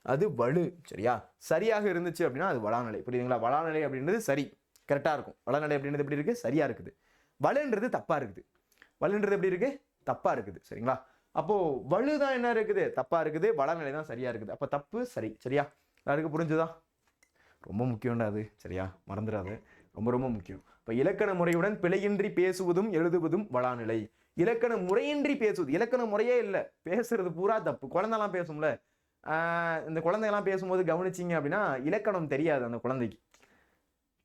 அது வலு. சரியா? சரியாக இருந்துச்சு அப்படின்னா அது வளாநிலை. புரியுதுங்களா? வளாநிலை அப்படின்றது சரி, கரெக்டா இருக்கும். வளாநிலை அப்படின்றது எப்படி இருக்கு? சரியா இருக்குது. வலுன்றது தப்பா இருக்குது. வலுன்றது எப்படி இருக்கு? தப்பா இருக்குது. சரிங்களா? அப்போ வலுதான் என்ன இருக்குது? தப்பா இருக்குது. வளநிலை தான் சரியா இருக்குது. அப்ப தப்பு சரி. சரியா? யாருக்கு புரிஞ்சுதா? ரொம்ப முக்கியம்டா அது. சரியா? மறந்துடாது, ரொம்ப ரொம்ப முக்கியம். இப்ப இலக்கண முறையுடன் பிழையின்றி பேசுவதும் எழுதுவதும் வளாநிலை. இலக்கண முறையின்றி பேசுவது, இலக்கண முறையே இல்லை, பேசுறது பூரா தப்பு. குழந்தைலாம் பேசும்ல, இந்த குழந்தையெல்லாம் பேசும்போது கவனிச்சிங்க அப்படின்னா இலக்கணம் தெரியாது அந்த குழந்தைக்கு.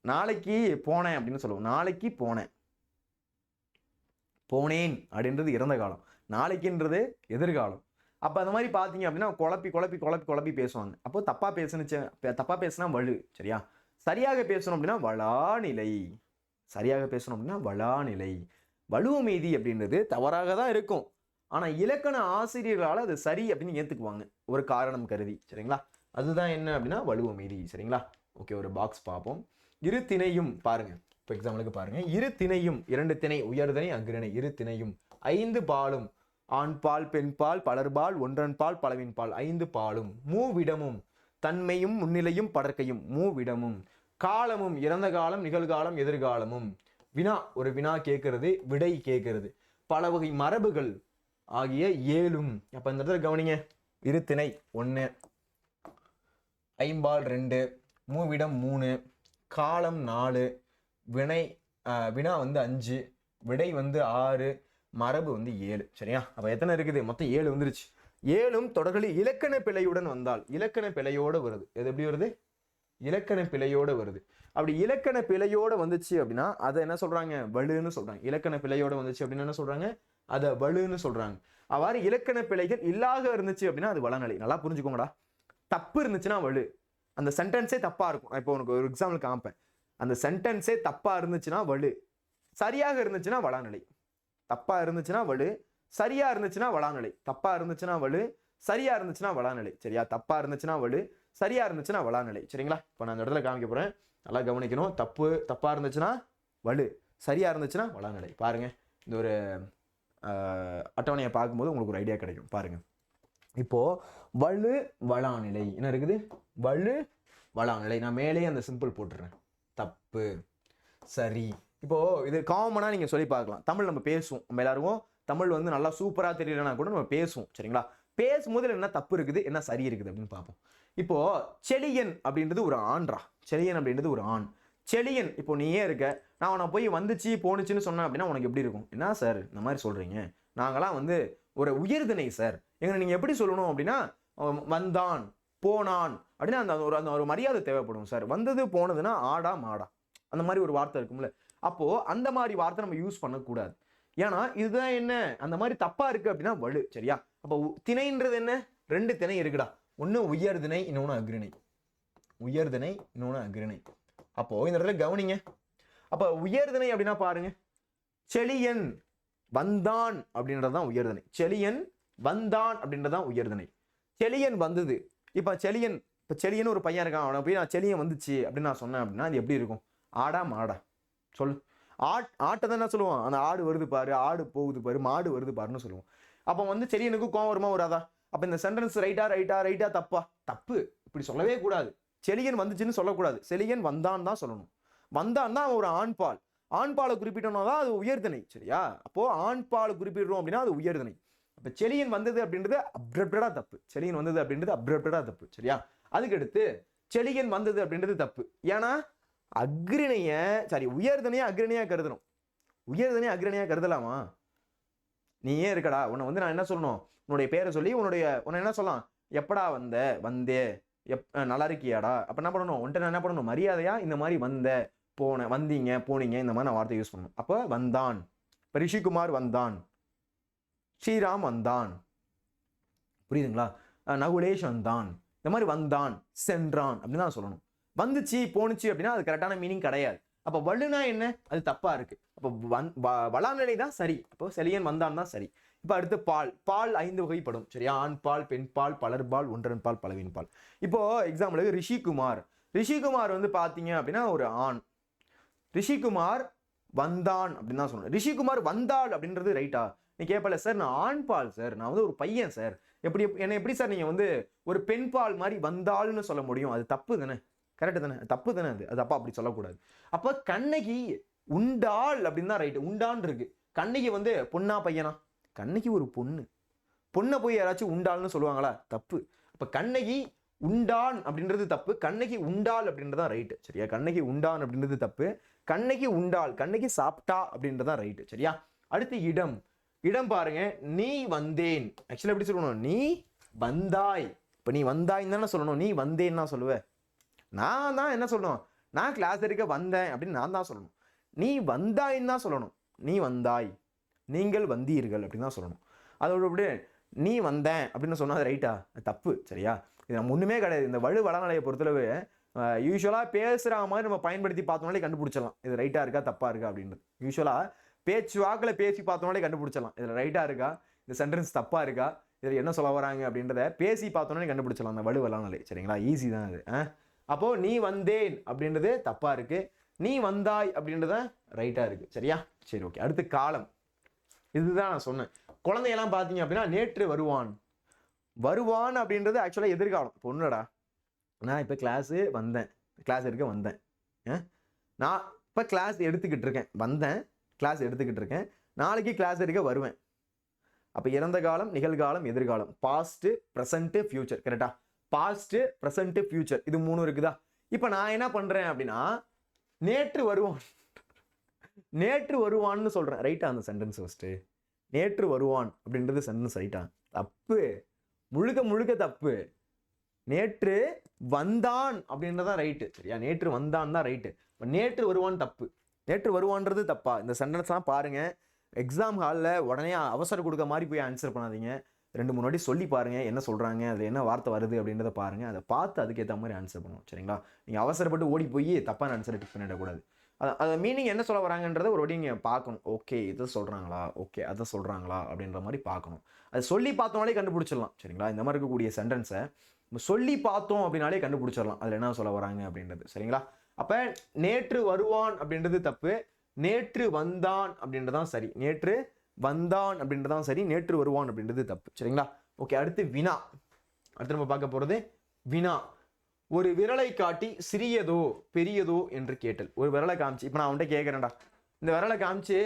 நாளைக்கு போனேன் அப்படின்னு சொல்லுவோம். நாளைக்கு போனேன், போனேன் அப்படின்றது இறந்த காலம், நாளைக்குன்றது எதிர்காலம். அப்போ அந்த மாதிரி பார்த்தீங்க அப்படின்னா குழப்பி குழப்பி குழப்பி குழப்பி பேசுவாங்க. அப்போ தப்பா பேசுனுச்சு, தப்பா பேசுனா வலு. சரியா? சரியாக பேசணும் அப்படின்னா வளாநிலை. சரியாக பேசணும் அப்படின்னா வளாநிலை. வலுவ மீதி அப்படின்றது தவறாக தான் இருக்கும். ஆனா இலக்கண ஆசிரியர்களால் அது சரி அப்படின்னு ஏத்துக்குவாங்க ஒரு காரணம் கருதி. சரிங்களா? அதுதான் என்ன அப்படின்னா வலுவ மீதி. சரிங்களா? ஓகே, ஒரு பாக்ஸ் பார்ப்போம். இரு திணையும் பாருங்க. இப்போ எக்ஸாம்பிளுக்கு பாருங்க. இரு திணையும், இரண்டு திணை, உயர்திணை அஃறிணை. இரு திணையும், ஐந்து பாலும், ஆண் பால் பெண் பால் பலர்பால் ஒன்றன் பால் பலவின் பால், ஐந்து பாலும், மூவிடமும், தன்மையும் முன்னிலையும் படர்க்கையும், மூவிடமும், காலமும், இறந்த காலம் நிகழ்காலம் எதிர்காலமும், வினா ஒரு வினா கேட்கறது, விடை கேட்கறது, பல வகை மரபுகள் ஆகிய ஏழும். அப்ப இந்த இடத்துல கவனிங்க. இரு திணை 1, ஐம்பால் 2, மூவிடம் 3, காலம் 4, வினா 5, விடை 6, மரபு 7. சரியா? அப்ப எத்தனை இருக்குது? மொத்தம் 7 வந்துருச்சு. 7ம் தொடர்களில் இலக்கண பிழையுடன் வந்தால், இலக்கண பிழையோடு வருது. இது எப்படி வருது? இலக்கண பிழையோடு வருது. அப்படி இலக்கண பிழையோட வந்துச்சு அப்படின்னா அதை என்ன சொல்றாங்க? வலுன்னு சொல்றாங்க. இலக்கண பிழையோட வந்துச்சு அப்படின்னா என்ன சொல்றாங்க? அதை வலுன்னு சொல்றாங்க. அவ்வாறு இலக்கண பிழைகள் இல்லாத இருந்துச்சு அப்படின்னா அது வளநிலை. நல்லா புரிஞ்சுக்கோங்கடா. தப்பு இருந்துச்சுன்னா வலு. அந்த சென்டென்ஸே தப்பா இருக்கும். இப்போ உனக்கு ஒரு எக்ஸாம்பிள் காமிப்பேன். அந்த சென்டென்ஸே தப்பா இருந்துச்சுன்னா வலு, சரியாக இருந்துச்சுன்னா வளநிலை. தப்பா இருந்துச்சுன்னா வலு, சரியா இருந்துச்சுன்னா வளநிலை. தப்பா இருந்துச்சுன்னா வலு, சரியா இருந்துச்சுன்னா வளநிலை. சரியா? தப்பா இருந்துச்சுன்னா வலு, சரியா இருந்துச்சுன்னா வளநிலை. சரிங்களா? இப்போ நான் இந்த இடத்துல காமிக்க போறேன், நல்லா கவனிக்கணும். தப்பா இருந்துச்சுன்னா வலு, சரியா இருந்துச்சுன்னா வளநிலை. பாருங்க, இந்த ஒரு அட்டவணையை பார்க்கும்போது உங்களுக்கு ஒரு ஐடியா கிடைக்கும். பாருங்க, இப்போ வலு வளாநிலை என்ன இருக்குது? வலு வளாநிலை. நான் மேலே அந்த சிம்பிள் போட்டுறேன். தப்பு சரி. இப்போ இது காமனா நீங்க சொல்லி பார்க்கலாம். தமிழ் நம்ம பேசுவோம், நம்ம எல்லாருக்கும் தமிழ் நல்லா சூப்பரா தெரியலனா கூட நம்ம பேசுவோம். சரிங்களா? பேசும்போது என்ன தப்பு இருக்குது, என்ன சரி இருக்குது அப்படின்னு பார்ப்போம். இப்போ செழியன் அப்படின்றது ஒரு ஆண்ரா. செழியன் அப்படின்றது ஒரு ஆண். செழியன், இப்போ நீயே இருக்க, நான் உன்னை போய் வந்துச்சு போனுச்சுன்னு சொன்னேன் அப்படின்னா உனக்கு எப்படி இருக்கும்? என்ன சார் இந்த மாதிரி சொல்றீங்க? நாங்களாம் ஒரு உயர்திணை சார், எங்களை நீங்க எப்படி சொல்லணும் அப்படின்னா வந்தான் போனான் அப்படின்னா அந்த ஒரு மரியாதை தேவைப்படும் சார். வந்தது போனதுன்னா ஆடா மாடா அந்த மாதிரி ஒரு வார்த்தை இருக்கும்ல. அப்போ அந்த மாதிரி வார்த்தை நம்ம யூஸ் பண்ணக்கூடாது. ஏன்னா இதுதான் என்ன, அந்த மாதிரி தப்பா இருக்கு அப்படின்னா வலு. சரியா? அப்போ திணைன்றது என்ன? 2 திணை இருக்குடா. ஒன்று உயர்திணை, இன்னொன்று அஃறிணை. உயர்திணை, இன்னொன்று அஃறிணை. அப்போ இந்த இடத்துல கவனிங்க. அப்ப உயர்திணை அப்படின்னா பாருங்க, செழியன் வந்தான் அப்படின்றதான் உயர்திணை. செழியன் வந்தான் அப்படின்றதான் உயர்திணை. செழியன் வந்தது. இப்ப செழியன் ஒரு பையன் இருக்கான், அவனை போய் நான் செழியன் வந்துச்சு அப்படின்னு நான் சொன்னேன் அப்படின்னா அது எப்படி இருக்கும்? ஆடா மாடா சொல்லு. ஆட்டை தான் என்ன சொல்லுவோம்? அந்த ஆடு வருது பாரு, ஆடு போகுது பாரு, மாடு வருது பாருன்னு சொல்லுவோம். அப்போ செழியனுக்கு கோவம் வருமா வராதா? அப்ப இந்த சென்டென்ஸ் ரைட்டா தப்பா? தப்பு. இப்படி சொல்லவே கூடாது. செழியன் வந்துச்சுன்னு சொல்லக்கூடாது. செழியன் வந்தான் தான் சொல்லணும். வந்தான் தான் ஒரு ஆண்பால். ஆண்பாலை குறிப்பிட்டோம்னா தான் அது உயர்திணை. சரியா? அப்போ ஆண்பாலை குறிப்பிடுறோம் அப்படின்னா அது உயர்திணை. அப்ப செழியன் வந்தது அப்படின்றது அப்ரப்டடா தப்பு. செழியன் வந்தது அப்படின்றது அப்ரப்டடா தப்பு. சரியா? அதுக்கடுத்து செழியன் வந்தது அப்படின்றது தப்பு. ஏன்னா உயர்திணையா அஃறிணையா கருதணும். உயர்திணையா அஃறிணையா கருதலாமா? நீ ஏன் இருக்கடா, உன்னை நான் என்ன சொல்லணும்? உன்னுடைய பேரை சொல்லி உன்னை என்ன சொல்லலாம்? எப்படா வந்தே நல்லா இருக்கியாடா. அப்ப என்ன பண்ணணும்? உன்ட்ட நான் என்ன பண்ணணும்? மரியாதையா இந்த மாதிரி வந்தீங்க போனீங்க இந்த மாதிரி நான் வார்த்தை யூஸ் பண்ணணும். அப்ப வந்தான், இப்ப ரிஷிகுமார் வந்தான், ஸ்ரீராம் வந்தான், புரியுதுங்களா? நகுலேஷ் வந்தான், இந்த மாதிரி வந்தான் சென்றான் அப்படின்னு தான் சொல்லணும். வந்துச்சு போனுச்சு அப்படின்னா அது கரெக்டான மீனிங் கிடையாது. அப்ப வலுனா என்ன? அது தப்பா இருக்கு. அப்போ வளாநிலை தான் சரி. அப்போ செழியன் வந்தான் தான் சரி. இப்ப அடுத்து பால் 5 வகைப்படும். சரியா? ஆண் பால், பெண் பால், பலர்பால், ஒன்றன் பால், பலவின் பால். இப்போ எக்ஸாம்பிளுக்கு ரிஷிகுமார் பாத்தீங்க அப்படின்னா ஒரு ஆண். ரிஷிகுமார் வந்தான் அப்படின்னு தான் சொல்லணும். ரிஷிகுமார் வந்தாள் அப்படின்றது ரைட்டா? நீ கேட்பல சார், நான் ஆண் பால் சார், நான் வந்து ஒரு பையன் சார், என்ன எப்படி சார் நீங்க வந்து ஒரு பெண் பால் மாதிரி வந்தாள்னு சொல்ல முடியும்? அது தப்பு தானே? கரெக்டு தானே? தப்பு தானே? அது அப்பா அப்படி சொல்லக்கூடாது. அப்ப கண்ணகி உண்டாள் அப்படின்னு தான் ரைட்டு. உண்டான் இருக்கு. கண்ணகி வந்து பொண்ணா பையனா? கண்ணகி ஒரு பொண்ணை போய் யாராச்சும் உண்டாள்னு சொல்லுவாங்களா? தப்பு. அப்ப கண்ணகி உண்டான் அப்படின்றது தப்பு, கண்ணகி உண்டாள் அப்படின்றதான் ரைட்டு. சரியா? கண்ணகி உண்டான் அப்படின்றது தப்பு, கண்ணகி உண்டாள், கண்ணகி சாப்பிட்டா அப்படின்றதான் ரைட்டு. சரியா? அடுத்து இடம் பாருங்க. நீ வந்தேன், ஆக்சுவலா எப்படி சொல்லணும்? நீ வந்தாய். இப்ப நீ வந்தாய் தானே சொல்லணும், நீ வந்தேன்னா சொல்லுவ? நான் தான் என்ன சொல்லணும்? நான் கிளாஸ் எடுக்க வந்தேன் அப்படின்னு நான் தான் சொல்லணும். நீ வந்தாயின்னு தான் சொல்லணும். நீ வந்தாய், நீங்கள் வந்தீர்கள் அப்படின்னு தான் சொல்லணும். அதோட அப்படியே நீ வந்தேன் அப்படின்னு சொன்னா அது ரைட்டா? தப்பு. சரியா? இது நம்ம ஒண்ணுமே கிடையாது. இந்த வளநிலையை பொறுத்தளவு யூஸ்வலா பேசுற மாதிரி நம்ம பயன்படுத்தி பார்த்தோம்னாலே கண்டுபிடிச்சிடலாம் இது ரைட்டா இருக்கா தப்பா இருக்கா அப்படின்றது. யூஸ்வலா பேச்சு வாக்கில் பேசி பார்த்தோம்னாலே கண்டுபிடிச்சிடலாம் இதுல ரைட்டா இருக்கா, இந்த சென்டென்ஸ் தப்பா இருக்கா, இதில் என்ன சொல்ல வராங்க அப்படின்றத பேசி பார்த்தோன்னே கண்டுபிடிச்சிடலாம் அந்த வளநிலை. சரிங்களா? ஈஸி தான் அது. அப்போ நீ வந்தேன் அப்படின்றது தப்பா இருக்கு, நீ வந்தாய் அப்படின்றத ரைட்டா இருக்கு. சரியா? சரி, ஓகே. அடுத்து காலம். இதுதான் நான் சொன்னேன். குழந்தையெல்லாம் பார்த்தீங்க அப்படின்னா நேற்று வருவான் அப்படின்றது ஆக்சுவலாக எதிர்காலம். பொண்ணுடா, நான் இப்போ கிளாஸ் எடுக்க வந்தேன், நான் இப்போ கிளாஸ் எடுத்துக்கிட்டு இருக்கேன், கிளாஸ் எடுத்துக்கிட்டு இருக்கேன், நாளைக்கு கிளாஸ் எடுக்க வருவேன். அப்போ இறந்த காலம், நிகழ்காலம், எதிர்காலம், பாஸ்ட், ப்ரெசன்ட், ஃபியூச்சர். கரெக்டா? பாஸ்ட், ப்ரெசன்ட், ஃபியூச்சர், இது 3 இருக்குதா? இப்போ நான் என்ன பண்றேன் அப்படின்னா நேற்று வருவான்னு சொல்றேன். ரைட்டா அந்த சென்டென்ஸ்? ஃபர்ஸ்ட் நேற்று வருவான் அப்படின்றது சென்டென்ஸ் ரைட்டா? தப்பு, முழுக்க தப்பு. நேற்று வந்தான் அப்படின்றதான் ரைட்டு. சரியா? நேற்று வந்தான் தான் ரைட்டு. நேற்று வருவான் தப்பு. நேற்று வருவான்றது தப்பா? இந்த சென்டென்ஸ்லாம் பாருங்க, எக்ஸாம் ஹாலில் உடனே அவசரம் கொடுக்க மாதிரி போய் ஆன்சர் பண்ணாதீங்க. 2-3 வாட்டி சொல்லி பாருங்க என்ன சொல்றாங்க, அது என்ன வார்த்தை வருது அப்படின்றத பாருங்க, அதை பார்த்து அதுக்கேற்ற மாதிரி ஆன்சர் பண்ணணும். சரிங்களா? நீங்க அவசரப்பட்டு ஓடி போய் தப்பான ஆன்சரை டிக் பண்ணிடக்கூடாது. அது மீனிங் என்ன சொல்ல வராங்கன்றத ஒரு வாட்டி நீங்கள் பார்க்கணும். ஓகே, இதை சொல்கிறாங்களா, ஓகே அதை சொல்கிறாங்களா அப்படின்ற மாதிரி பார்க்கணும். அது சொல்லி பார்த்தோம்னாலே கண்டுபிடிச்சிடலாம். சரிங்களா? இந்த மாதிரி இருக்கக்கூடிய சென்டென்ஸை சொல்லி பார்த்தோம் அப்படின்னாலே கண்டுபிடிச்சிடலாம் அதில் என்ன சொல்ல வராங்க அப்படின்றது. சரிங்களா? அப்போ நேற்று வருவான் அப்படின்றது தப்பு, நேற்று வந்தான் அப்படின்றதான் சரி. நேற்று வந்தான் அப்படின்றதான் சரி, நேற்று வருவான் அப்படின்றது தப்பு. சரிங்களா? ஓகே. அடுத்து வினா. அடுத்து நம்ம பார்க்க போகிறது வினா. ஒரு விரலை காட்டி சிறியதோ பெரியதோ என்று கேட்டல். ஒரு விரலை காமிச்சு, இப்போ நான் அவன்கிட்ட கேட்குறேன்டா, இந்த விரலை காமிச்சு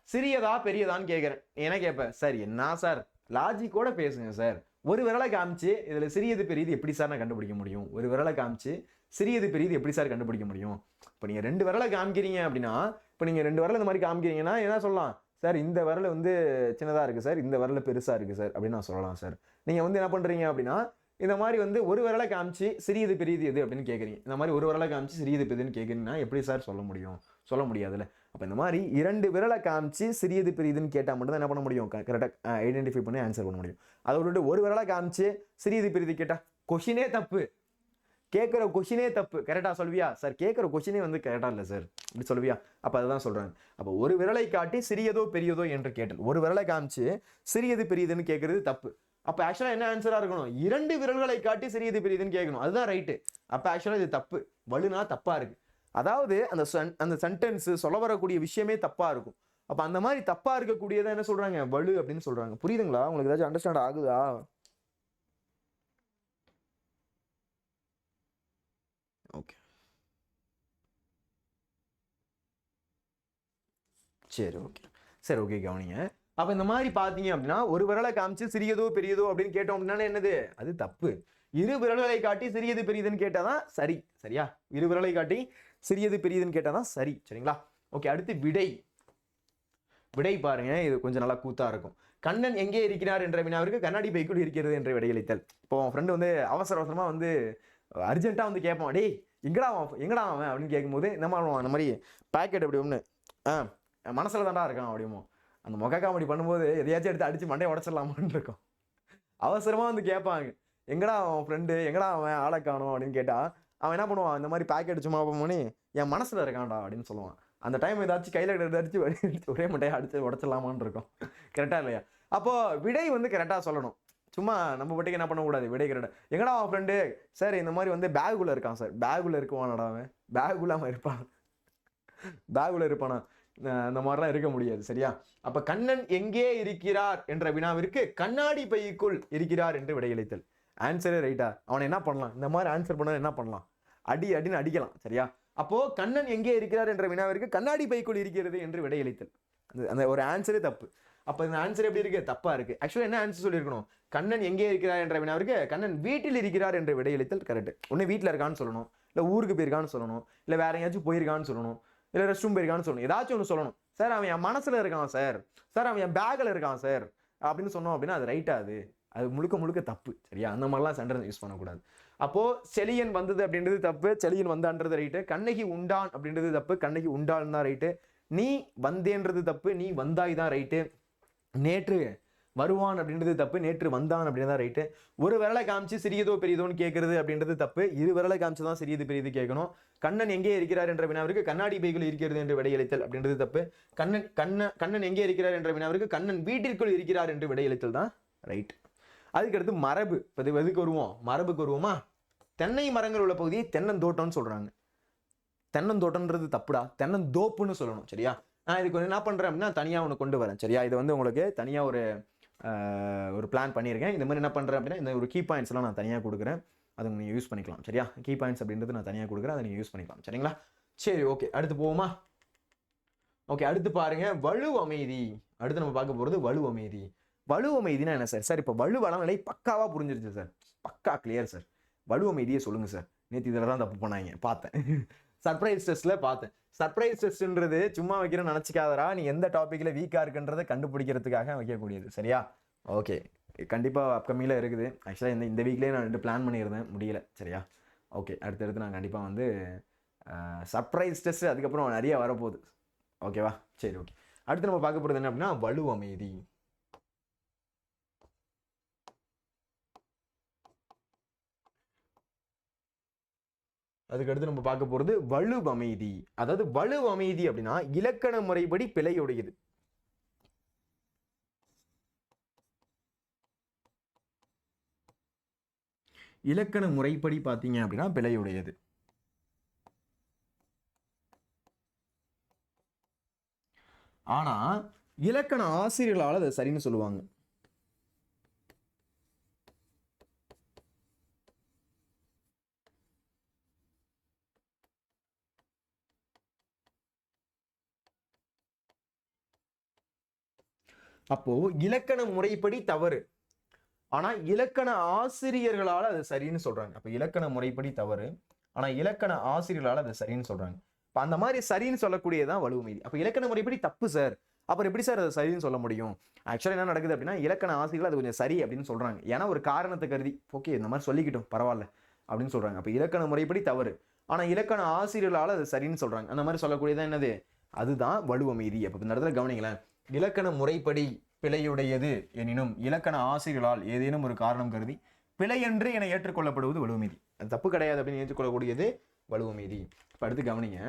சிறியதா பெரியதான்னு கேட்குறேன். என்ன கேட்பேன்? சார் என்ன சார், லாஜிக்கோட பேசுங்க சார். ஒரு விரலை காமிச்சு இதில் சிறியது பெரியது எப்படி சார் நான் கண்டுபிடிக்க முடியும்? ஒரு விரலை காமிச்சு சிறியது பெரியது எப்படி சார் கண்டுபிடிக்க முடியும்? இப்போ நீங்கள் 2 விரலை காமிக்கிறீங்க அப்படின்னா, இப்போ நீங்கள் 2 விரலை இந்த மாதிரி காமிக்கிறீங்கன்னா என்ன சொல்லலாம்? சார் இந்த விரல் வந்து சின்னதாக இருக்குது சார், இந்த விரல் பெருசாக இருக்குது சார் அப்படின்னு நான் சொல்லலாம் சார். நீங்கள் வந்து என்ன பண்ணுறீங்க அப்படின்னா, இந்த மாதிரி வந்து ஒரு விரலை காமிச்சு சிறியது பெரியது எது அப்படின்னு கேட்குறீங்க. இந்த மாதிரி ஒரு விரலை காமிச்சு சிறியது பெரியதுன்னு கேட்குறீங்கன்னா எப்படி சார் சொல்ல முடியும்? சொல்ல முடியாதுல்ல. அப்போ இந்த மாதிரி 2 விரலை காமிச்சு சிறியது பெரியதுன்னு கேட்டால் மட்டும் தான் என்ன பண்ண முடியும்? கரெக்டாக ஐடென்டிஃபை பண்ணி ஆன்சர் பண்ண முடியும். அதை விட்டு ஒரு விரலை காமிச்சு சிறியது பெரியது கேட்டால் கொஷினே தப்பு, கேட்குற கொஷினே தப்பு. கரெக்டாக சொல்வியா? சார் கேட்குற கொஷினே வந்து கரெக்டாக இல்லை சார் இப்படி சொல்வியா? அப்போ அதுதான் சொல்கிறாங்க. அப்போ ஒரு விரலை காட்டி சிறியதோ பெரியதோ என்று கேட்டல், ஒரு விரலை காமிச்சு சிறியது பெரியதுன்னு கேட்குறது தப்பு. அப்போ ஆக்சுவலாக என்ன ஆன்சராக இருக்கணும்? 2 விரல்களை காட்டி சிறியது பெரியதுன்னு கேட்கணும். அதுதான் ரைட்டு. அப்போ ஆக்சுவலாக இது தப்பு, வலுனா தப்பாக இருக்குது. அதாவது அந்த சென்டென்ஸ் சொல்ல வரக்கூடிய விஷயமே தப்பாக இருக்கும். அப்போ அந்த மாதிரி தப்பாக இருக்கக்கூடியதை என்ன சொல்கிறாங்க? வலு அப்படின்னு சொல்கிறாங்க. புரியுதுங்களா? உங்களுக்கு ஏதாச்சும் அண்டர்ஸ்டாண்ட் ஆகுதா? ஓகே, சரி, ஓகே கவனிங்க. அப்போ இந்த மாதிரி பார்த்தீங்க அப்படின்னா ஒரு விரலை காமிச்சு சிறியதோ பெரியதோ அப்படின்னு கேட்டோம் அப்படின்னா என்னது? அது தப்பு. 2 விரல்களை காட்டி சிறியது பெரியதுன்னு கேட்டால் தான் சரி. சரியா? 2 விரலை காட்டி சிறியது பெரியதுன்னு கேட்டால் தான் சரி. சரிங்களா? ஓகே. அடுத்து விடை பாருங்க, இது கொஞ்சம் நல்லா கூத்தா இருக்கும். கண்ணன் எங்கே இருக்கிறார் என்ற வினாவிற்கு கண்ணாடி பைக்குள் இருக்கிறது என்று விடையளித்தல். இப்போ உன் ஃப்ரெண்டு வந்து அவசரமாக வந்து அர்ஜென்ட்டாக வந்து கேட்பான், டேய் எங்கடா அவன் அப்படின்னு கேட்கும்போது என்ன பண்ணுவான்? அந்த மாதிரி பேக்கெட் அப்படி ஒன்று மனசில் தாண்டா இருக்கான் அப்படிமோ. அந்த மொக்க காமெடி பண்ணும்போது எதையாச்சும் எடுத்து அடித்து மண்டையை உடச்சிடலாமான்னு இருக்கும். அவசரமாக வந்து கேட்பாங்க, எங்கடா அவன் ஃப்ரெண்டு, எங்கடா அவன் ஆளை காணும் அப்படின்னு கேட்டால் அவன் என்ன பண்ணுவான்? இந்த மாதிரி பேக்கெட் சும்மா பண்ணி என் மனசில் இருக்கான்டா அப்படின்னு சொல்லுவான். அந்த டைம் ஏதாச்சும் கையில் அடிச்சு ஒரே மட்டையை அடிச்சு உடச்சிடலாமான்னு இருக்கும். கரெக்டாக இல்லையா? அப்போது விடை வந்து கரெக்டாக சொல்லணும். சும்மா நம்ம பட்டிக்கு என்ன பண்ணக்கூடாது, விடை கரெக்டாக. எங்கடா அவன் ஃப்ரெண்டு? சார் இந்த மாதிரி வந்து பேக்குள்ளே இருக்கான் சார். பேக்குள்ளே இருக்குவானடா அவன்? பேக்குள்ளாமல் இருப்பான்? பேக்குள்ளே இருப்பானா? அந்த மாதிரிலாம் இருக்க முடியாது. சரியா? அப்ப கண்ணன் எங்கே இருக்கிறார் என்ற வினாவிற்கு கண்ணாடி பைக்குள் இருக்கிறார் என்று விடையளித்தல். ஆன்சரே ரைட்டா? அவனை என்ன பண்ணலாம்? இந்த மாதிரி ஆன்சர் பண்ண என்ன பண்ணலாம்? அடின்னு அடிக்கலாம். சரியா? அப்போ கண்ணன் எங்கே இருக்கிறார் என்ற வினாவிற்கு கண்ணாடி பைக்குள் இருக்கிறது என்று விடையளித்தல். அந்த ஒரு ஆன்சரே தப்பு. அப்ப இந்த ஆன்சர் எப்படி இருக்கு? தப்பா இருக்கு. ஆக்சுவலா என்ன ஆன்சர் சொல்லியிருக்கணும்? கண்ணன் எங்கே இருக்கிறார் என்ற வினாவிற்கு கண்ணன் வீட்டில் இருக்கிறார் என்று விடையளித்தல் கரெக்ட். ஒன்னு வீட்டில் இருக்கான்னு சொல்லணும், இல்ல ஊருக்கு போயிருக்கான்னு சொல்லணும், இல்ல வேற எங்கேயாச்சும் போயிருக்கான்னு சொல்லணும், இல்ல ரெஸ்ட் ரூம் போயிருக்கான்னு சொல்லணும். ஏதாச்சும் ஒன்று சொல்லணும். சார் அவன் என் மனசுல இருக்கான் சார், சார் அவன் என் பேக்ல இருக்கான் சார் அப்படின்னு சொன்னோம் அப்படின்னா அது ரைட்டா? அது முழுக்க முழுக்க தப்பு. சரியா? அந்த மாதிரிலாம் சென்டென்ஸ் யூஸ் பண்ணக்கூடாது. அப்போ செலியன் வந்தது அப்படின்றது தப்பு, செலியன் வந்தான்றது ரைட்டு. கண்ணகி உண்டான் அப்படின்றது தப்பு, கண்ணகி உண்டான் தான் ரைட்டு. நீ வந்தேன்றது தப்பு, நீ வந்தாய் தான் ரைட்டு. நேற்று வருவான் அப்படின்றது தப்பு, நேற்று வந்தான் அப்படின்றதான் ரைட்டு. ஒரு விரலை காமிச்சு சிறியதோ பெரியதோன்னு கேட்கறது அப்படின்றது தப்பு, இரு விரலை காமிச்சு தான் சிறியது பெரியது கேட்கணும். கண்ணன் எங்கே இருக்கிறார் என்ற வினாவிற்கு கண்ணாடி பைக்குள் இருக்கிறது என்று விடையளித்தல் அப்படின்றது தப்பு. கண்ணன் எங்கே இருக்கிறார் என்ற வினாவிற்கு கண்ணன் வீட்டிற்குள் இருக்கிறார் என்று விடையளித்தல் தான் ரைட். அதுக்கடுத்து மரபு. இப்போ எதுக்கு வருவோம்? மரபுக்கு வருவோமா? தென்னை மரங்கள் உள்ள பகுதியை தென்னந்தோட்டம்னு சொல்றாங்க. தென்னந்தோட்டம்ன்றது தப்புடா, தென்னந்தோப்புன்னு சொல்லணும். சரியா? நான் இதுக்கு என்ன பண்றேன் அப்படின்னா தனியாக ஒன்று கொண்டு வரேன். சரியா? இது வந்து உங்களுக்கு தனியாக ஒரு பிளான் பண்ணியிருக்கேன். இந்த மாதிரி என்ன பண்ணுறேன் அப்படின்னா இந்த ஒரு கீ பாயிண்ட்ஸ்லாம் நான் தனியாக கொடுக்குறேன், அதை நீங்கள் யூஸ் பண்ணிக்கலாம். சரியா? கீ பாயிண்ட்ஸ் அப்படின்றது நான் தனியாக கொடுக்குறேன், அதை நீங்கள் யூஸ் பண்ணிக்கலாம். சரிங்களா? சரி, ஓகே. அடுத்து போவோமா? ஓகே, அடுத்து பாருங்க வலு அமைதி. அடுத்து நம்ம பார்க்க போகிறது வலு அமைதி. வலு அமைதினா என்ன சார்? சார் இப்போ வலு வளநிலை பக்காவாக புரிஞ்சிருச்சு சார், பக்கா கிளியர் சார். வலு அமைதியை சொல்லுங்க சார். நேற்று இதில் தான் தப்பு பண்ணாங்க, பார்த்தேன். சர்ப்ரைஸ் டெஸ்ட்டில் பார்த்தேன். சர்ப்ரைஸ் டெஸ்ட்ன்றது சும்மா வைக்கிறேன்னு நினச்சிக்காதரா, நீ எந்த டாப்பிக்கில் வீக்காக இருக்குன்றதை கண்டுபிடிக்கிறதுக்காக வைக்கக்கூடியது. சரியா? ஓகே, கண்டிப்பாக அப்கமிங்கில் இருக்குது. ஆக்சுவலாக இந்த வீக்லேயே நான் 2 பிளான் பண்ணியிருந்தேன், முடியல. சரியா? ஓகே, அடுத்தடுத்து நான் கண்டிப்பாக வந்து சர்ப்ரைஸ் டெஸ்ட் அதுக்கப்புறம் நிறைய வரப்போகுது. ஓகேவா? சரி, ஓகே. அடுத்து நம்ம பார்க்க போகிறது என்ன அப்படின்னா வலு அமைதி. அதுக்கடுத்து நம்ம பார்க்க போறது வலு அமைதி. அதாவது வலு அமைதி அப்படின்னா இலக்கண முறைப்படி பிழையுடையது. இலக்கண முறைப்படி பார்த்தீங்க அப்படின்னா பிழையுடையது. ஆனா இலக்கண ஆசிரியர்களால் அதை சரின்னு சொல்லுவாங்க. அப்போ இலக்கண முறைப்படி தவறு, ஆனா இலக்கண ஆசிரியர்களால் அது சரின்னு சொல்றாங்க. அப்ப இலக்கண முறைப்படி தவறு, ஆனா இலக்கண ஆசிரியர்களால் அது சரின்னு சொல்றாங்க. இப்ப அந்த மாதிரி சரின்னு சொல்லக்கூடியதான் வலு அமைதி. அப்ப இலக்கண முறைப்படி தப்பு சார், அப்புறம் எப்படி சார் அதை சரின்னு சொல்ல முடியும்? ஆக்சுவலா என்ன நடக்குது அப்படின்னா இலக்கண ஆசிரியர்கள் அது கொஞ்சம் சரி அப்படின்னு சொல்றாங்க. ஏன்னா ஒரு காரணத்தை கருதி ஓகே இந்த மாதிரி சொல்லிக்கிட்டோம் பரவாயில்ல அப்படின்னு சொல்றாங்க. அப்ப இலக்கண முறைப்படி தவறு, ஆனா இலக்கண ஆசிரியர்களால் அது சரின்னு சொல்றாங்க. அந்த மாதிரி சொல்லக்கூடியதான் என்னது? அதுதான் வலு அமைதி. அப்ப இந்த இடத்துல கவனிங்களேன், இலக்கண முறைப்படி பிழையுடையது எனினும் இலக்கண ஆசிரியர்களால் ஏதேனும் ஒரு காரணம் கருதி பிழை என்று என ஏற்றுக்கொள்ளப்படுவது வலுவமீதி. அது தப்பு கிடையாது அப்படின்னு ஏற்றுக்கொள்ளக்கூடியது வலுவமீதி. இப்ப அடுத்து கவனிங்க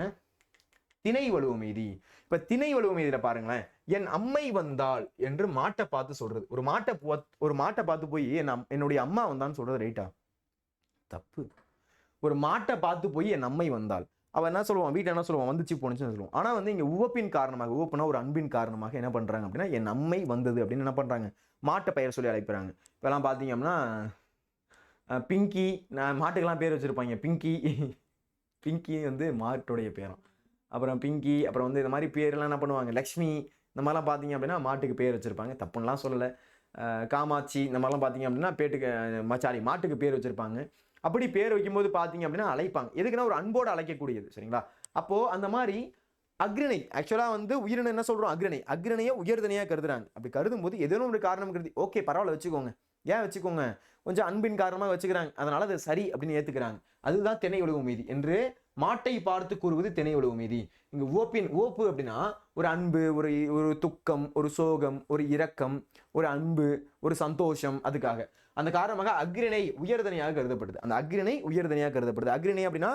திணை வலுவமீதி. இப்ப திணை வலுவமீதியில பாருங்களேன், என் அம்மை வந்தாள் என்று மாட்டை பார்த்து சொல்றது. ஒரு மாட்டை பார்த்து போய் என்னுடைய அம்மா வந்தான்னு சொல்றது ரைட்டா? தப்பு. ஒரு மாட்டை பார்த்து போய் என் அம்மை வந்தாள், அவன் என்ன சொல்லுவான்? வீட்டை என்ன சொல்லுவான்? வந்துச்சு போனுச்சுன்னு சொல்லுவான். ஆனா வந்து இங்க உவப்பின் காரணமாக, உவப்புனா ஒரு அன்பின் காரணமாக என்ன பண்றாங்க அப்படின்னா என் அம்மை வந்தது அப்படின்னு என்ன பண்றாங்க? மாட்டை பெயர் சொல்லி அழைக்கிறாங்க. இப்பெல்லாம் பாத்தீங்க அப்படின்னா பிங்கி, மாட்டுக்கெல்லாம் பேர் வச்சிருப்பாங்க. பிங்கி வந்து மாட்டுடைய பேரும். அப்புறம் பிங்கி, அப்புறம் வந்து இந்த மாதிரி பேர்லாம் என்ன பண்ணுவாங்க? லக்ஷ்மி, இந்த மாதிரிலாம் பார்த்தீங்க அப்படின்னா மாட்டுக்கு பேர் வச்சிருப்பாங்க. தப்புன்னெலாம் சொல்லலை. காமாட்சி, இந்த மாதிரிலாம் பார்த்தீங்க அப்படின்னா மாட்டுக்கு பேர் வச்சிருப்பாங்க. அப்படி பேர் வைக்கும்போது பார்த்தீங்க அப்படின்னா அழைப்பாங்க. எதுக்குன்னா ஒரு அன்போடு அழைக்கக்கூடியது. சரிங்களா? அப்போது அந்த மாதிரி அக்ரிணை ஆக்சுவலாக வந்து உயிரினம் என்ன சொல்கிறோம்? அக்ரிணையை உயர்தனையாக கருதுறாங்க. அப்படி கருதும் போது ஏதேனும் ஒரு காரணம் கருதி ஓகே பரவாயில்ல வச்சுக்கோங்க, ஏன் வச்சுக்கோங்க, கொஞ்சம் அன்பின் காரணமாக வச்சுக்கிறாங்க, அதனால அது சரி அப்படின்னு ஏற்றுக்கிறாங்க. அதுதான் திணை வலுவமீதி என்று மாட்டை பார்த்து கூறுவது திணை வலுவமீதி. இங்க ஓப்பு அப்படின்னா ஒரு அன்பு, ஒரு துக்கம், ஒரு சோகம், ஒரு இரக்கம், ஒரு அன்பு, ஒரு சந்தோஷம், அதுக்காக அந்த காரணமாக அக்ரிணை உயர்தனையாக கருதப்படுது. அந்த அக்ரிணை உயர்தனையாக கருதப்படுது. அக்ரிணை அப்படின்னா